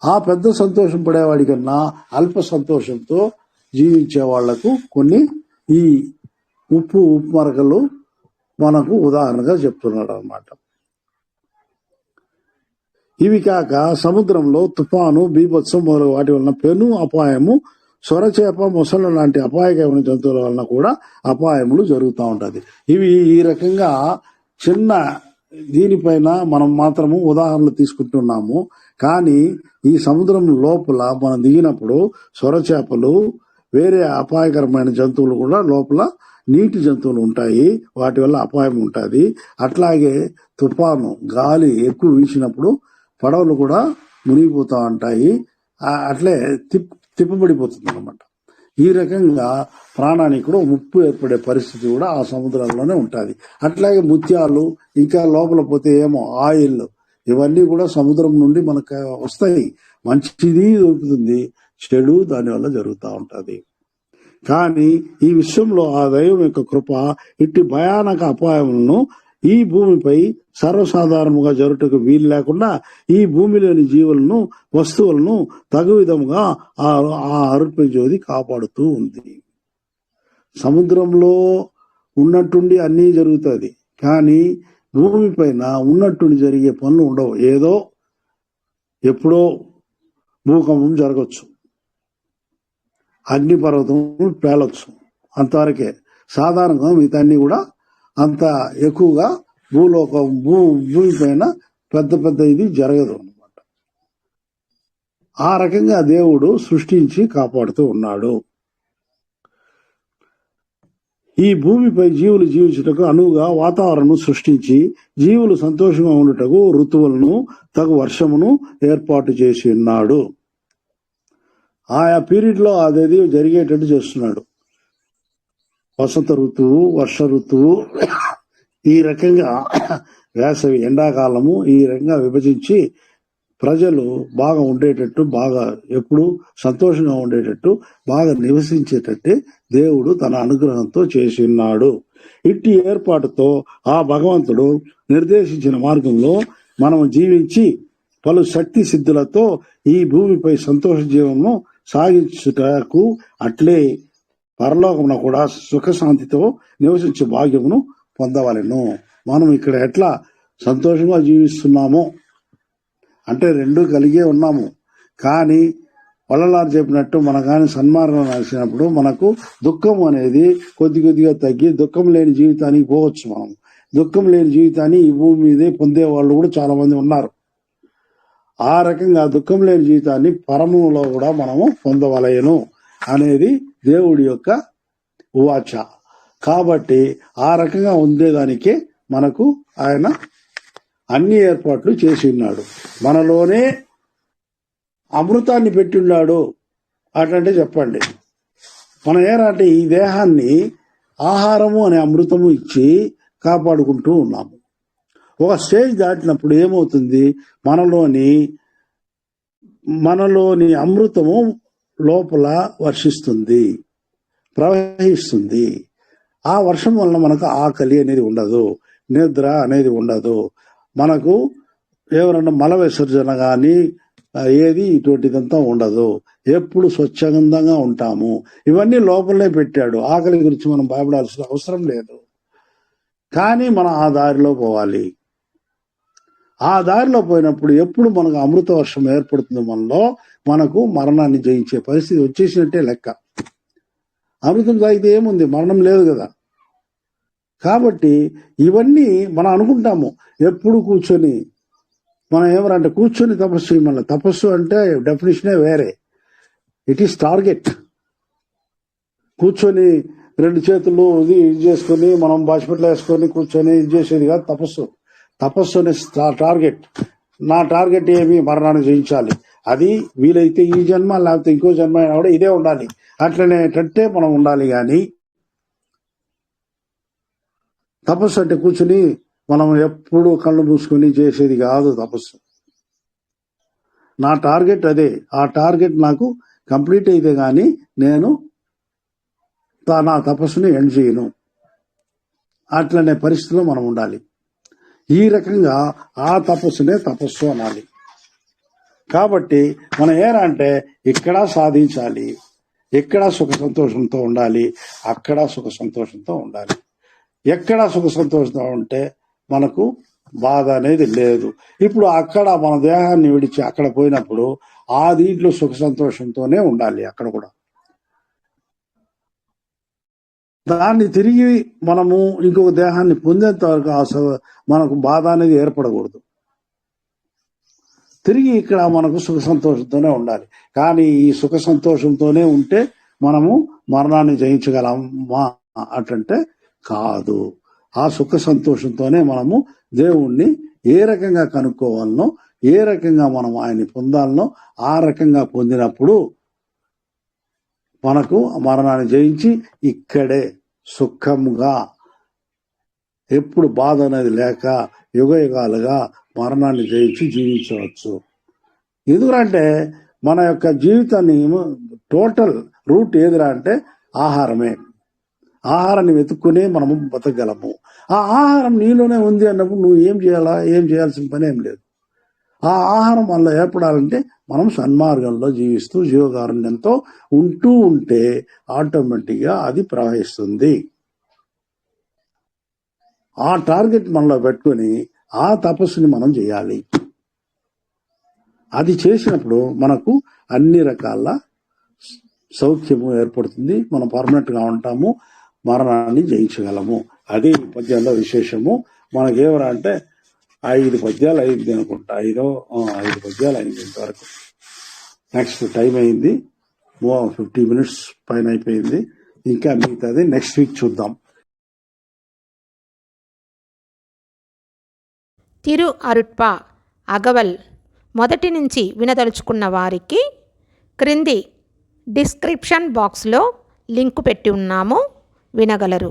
ఆ పెద్ద సంతోషం పడేవాడి కన్నా అల్ప సంతోషంతో జీవించే వాళ్లకు కొన్ని ఈ ఉప్పు మరకలు మనకు ఉదాహరణగా చెప్తున్నాడు అన్నమాట. ఇవి కాక సముద్రంలో తుఫాను, బీభత్సం మొదలగు వాటి వలన పెను అపాయము, సొరచేప, మొసళ్ళ లాంటి అపాయకరమైన జంతువుల వలన కూడా అపాయములు జరుగుతూ ఉంటది. ఇవి ఈ రకంగా చిన్న దీనిపైన మనం మాత్రము ఉదాహరణలు తీసుకుంటున్నాము. కానీ ఈ సముద్రం లోపల మనం దిగినప్పుడు సొరచేపలు, వేరే అపాయకరమైన జంతువులు కూడా లోపల నీటి జంతువులు ఉంటాయి, వాటి వల్ల అపాయం ఉంటుంది. అట్లాగే తుఫాను గాలి ఎక్కువ వీసినప్పుడు పడవలు కూడా మునిగిపోతూ ఉంటాయి, అట్లే తిప్పబడిపోతుంది అనమాట. ఈ రకంగా ప్రాణానికి కూడా ముప్పు ఏర్పడే పరిస్థితి కూడా ఆ సముద్రాల్లోనే ఉంటుంది. అట్లాగే ముత్యాలు, ఇంకా లోపల పోతే ఏమో ఆయిల్, ఇవన్నీ కూడా సముద్రం నుండి మనకు వస్తాయి. మంచిది దొరుకుతుంది, చెడు దానివల్ల జరుగుతూ ఉంటుంది. కానీ ఈ విషయంలో ఆ దైవం యొక్క కృప ఇట్టి భయానక అపాయములను ఈ భూమిపై సర్వసాధారణముగా జరుగుటకు వీలు లేకుండా ఈ భూమిలోని జీవులను, వస్తువులను తగు విధముగా ఆ అరుపై జ్యోతి కాపాడుతూ ఉంది. సముద్రంలో ఉన్నట్టుండి అన్నీ జరుగుతుంది, కానీ భూమి పైన ఉన్నట్టుండి జరిగే పనులు ఉండవు. ఏదో ఎప్పుడో భూకంపం జరగచ్చు, అగ్నిపర్వతం పేలొచ్చు, అంతవరకే. సాధారణంగా మిగతా అన్ని కూడా అంత ఎక్కువగా భూమి పైన పెద్ద పెద్ద ఇది జరగదు అన్నమాట. ఆ రకంగా దేవుడు సృష్టించి కాపాడుతూ ఉన్నాడు. ఈ భూమిపై జీవులు జీవించుటకు అనువుగా వాతావరణం సృష్టించి జీవులు సంతోషంగా ఉండుటకు ఋతువులను, తగు వర్షమును ఏర్పాటు చేసి ఉన్నాడు. ఆయా పీరియడ్ లో అదేది జరిగేటట్టు చేస్తున్నాడు. వసంత ఋతువు, వర్ష ఋతువు, ఈ రకంగా వేసవి, ఎండాకాలము, ఈ రకంగా విభజించి ప్రజలు బాగా ఉండేటట్టు, బాగా ఎప్పుడు సంతోషంగా ఉండేటట్టు, బాగా నివసించేటట్టే దేవుడు తన అనుగ్రహంతో చేసి ఉన్నాడు. ఇట్టి ఏర్పాటుతో ఆ భగవంతుడు నిర్దేశించిన మార్గంలో మనం జీవించి పలు శక్తి సిద్ధులతో ఈ భూమిపై సంతోష జీవనము సాగించుటకు అట్లే పరలోకమున కూడా సుఖశాంతితో నివసించే భాగ్యమును పొందవలెను. మనం ఇక్కడ ఎట్లా సంతోషంగా జీవిస్తున్నామో అంటే రెండు కలిగే ఉన్నాము. కానీ వల్లలారు చెప్పినట్టు మన కానీ సన్మార్గం నడిచినప్పుడు మనకు దుఃఖం అనేది కొద్దిగా తగ్గి దుఃఖం లేని జీవితానికి పోవచ్చు. మనం దుఃఖం లేని జీవితాన్ని ఈ భూమి మీదే పొందే వాళ్ళు కూడా చాలా మంది ఉన్నారు. ఆ రకంగా దుఃఖం లేని జీవితాన్ని పరములో కూడా మనము పొందవలయను అనేది దేవుడి యొక్క ఉవాచ. కాబట్టి ఆ రకంగా ఉండేదానికే మనకు ఆయన అన్ని ఏర్పాట్లు చేసి ఉన్నాడు. మనలోనే అమృతాన్ని పెట్టిన్నాడు అటంటే చెప్పండి. మనం ఏరంటే ఈ దేహాన్ని ఆహారము అనే అమృతము ఇచ్చి కాపాడుకుంటూ ఉన్నాము. ఒక స్టేజ్ దాటినప్పుడు ఏమవుతుంది, మనలోని అమృతము లోపల వర్షిస్తుంది, ప్రవహిస్తుంది. ఆ వర్షం వలన మనకు ఆకలి అనేది ఉండదు, నిద్ర అనేది ఉండదు, మనకు ఎవరన్నా మల విసర్జన కానీ ఏది ఇటువంటిదంతా ఉండదు. ఎప్పుడు స్వచ్ఛందంగా ఉంటాము. ఇవన్నీ లోపలనే పెట్టాడు. ఆకలి గురించి మనం భయపడాల్సిన అవసరం లేదు. కానీ మనం ఆ దారిలో పోవాలి. ఆ దారిలో పోయినప్పుడు ఎప్పుడు మనకు అమృత వర్షం ఏర్పడుతుంది మనలో, మనకు మరణాన్ని జయించే పరిస్థితి వచ్చేసినట్టే లెక్క. అమృతం తాగితే ఏముంది, మరణం లేదు కదా. కాబట్టి ఇవన్నీ మనం అనుకుంటాము. ఎప్పుడు కూర్చొని మనం ఏమరంటే కూర్చొని తపస్సు చేయమల్ల. తపస్సు అంటే డెఫినేషనే వేరే. It is target. కూర్చొని రెండు చేతులు ఇది చేసుకొని మనం బాసిపెట్లో వేసుకొని కూర్చొని ఇది చేసేది కాదు తపస్సు. తపస్సు అనే టార్గెట్. నా టార్గెట్ ఏమి, మరణాన్ని జయించాలి. అది వీలైతే ఈ జన్మ లేకపోతే ఇంకో జన్మ అయినా కూడా ఇదే ఉండాలి. అట్లనేటట్టే మనం ఉండాలి. కానీ తపస్సు అంటే కూర్చుని మనం ఎప్పుడు కళ్ళు మూసుకొని చేసేది కాదు తపస్సు. నా టార్గెట్ అదే. ఆ టార్గెట్ నాకు కంప్లీట్ అయితే గాని నేను నా తపస్సుని ఎండ్ చేయను. అట్లనే పరిస్థితిలో మనం ఉండాలి. ఈ రకంగా ఆ తపస్సునే తపస్సు అనాలి. కాబట్టి మనం ఏరంటే ఇక్కడ సాధించాలి, ఎక్కడ సుఖ సంతోషంతో ఉండాలి, అక్కడ సుఖ సంతోషంతో ఉండాలి. ఎక్కడ సుఖ సంతోషంతో ఉంటే మనకు బాధ అనేది లేదు. ఇప్పుడు అక్కడ మన దేహాన్ని విడిచి అక్కడ పోయినప్పుడు ఆ దీంట్లో సుఖ సంతోషంతోనే ఉండాలి. అక్కడ కూడా దాన్ని తిరిగి మనము ఇంకొక దేహాన్ని పొందేంత వరకు మనకు బాధ అనేది ఏర్పడకూడదు. తిరిగి ఇక్కడ మనకు సుఖ సంతోషంతోనే ఉండాలి. కానీ ఈ సుఖ సంతోషంతోనే ఉంటే మనము మరణాన్ని జయించగలమా అటంటే కాదు. ఆ సుఖ సంతోషంతోనే మనము దేవుణ్ణి ఏ రకంగా కనుక్కోవాలనో, ఏ రకంగా మనం ఆయన్ని పొందాలనో ఆ రకంగా పొందినప్పుడు మనకు మరణాన్ని జయించి ఇక్కడే సుఖముగా ఎప్పుడు బాధ అనేది లేక యుగయుగాలుగా మరణాన్ని జయించి జీవించవచ్చు. ఎందుకంటే మన యొక్క జీవితాన్ని టోటల్ రూట్ ఏదిరా అంటే ఆహారమే. ఆహారాన్ని వెతుక్కునే మనము బతకగలము. ఆ ఆహారం నీలోనే ఉంది అన్నప్పుడు నువ్వు ఏం చేయాల్సిన పని ఏం లేదు. ఆ ఆహారం మనలో ఏర్పడాలంటే మనం సన్మార్గంలో జీవిస్తూ జీవకారుణ్యంతో ఉంటూ ఉంటే ఆటోమేటిక్గా అది ప్రవహిస్తుంది. ఆ టార్గెట్ మనలో పెట్టుకొని ఆ తపస్సుని మనం చేయాలి. అది చేసినప్పుడు మనకు అన్ని రకాల సౌఖ్యము ఏర్పడుతుంది. మనం పర్మనెంట్ గా ఉంటాము, మరణాన్ని జయించగలము. అది ఈ పద్యంలో విశేషము. మనకేమరా అంటే 5 పద్యాలు అయింది అనుకుంటా, 5 పద్యాలు అయింది ఇంతవరకు. నెక్స్ట్ టైం అయింది, 50 minutes పైన అయిపోయింది. ఇంకా మిగతాది నెక్స్ట్ వీక్ చూద్దాం. తిరు అరుట్ప అగవల్ మొదటి నుంచి వినదలుచుకున్న వారికి క్రింది డిస్క్రిప్షన్ బాక్స్లో లింకు పెట్టి ఉన్నాము, వినగలరు.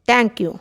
Thank you.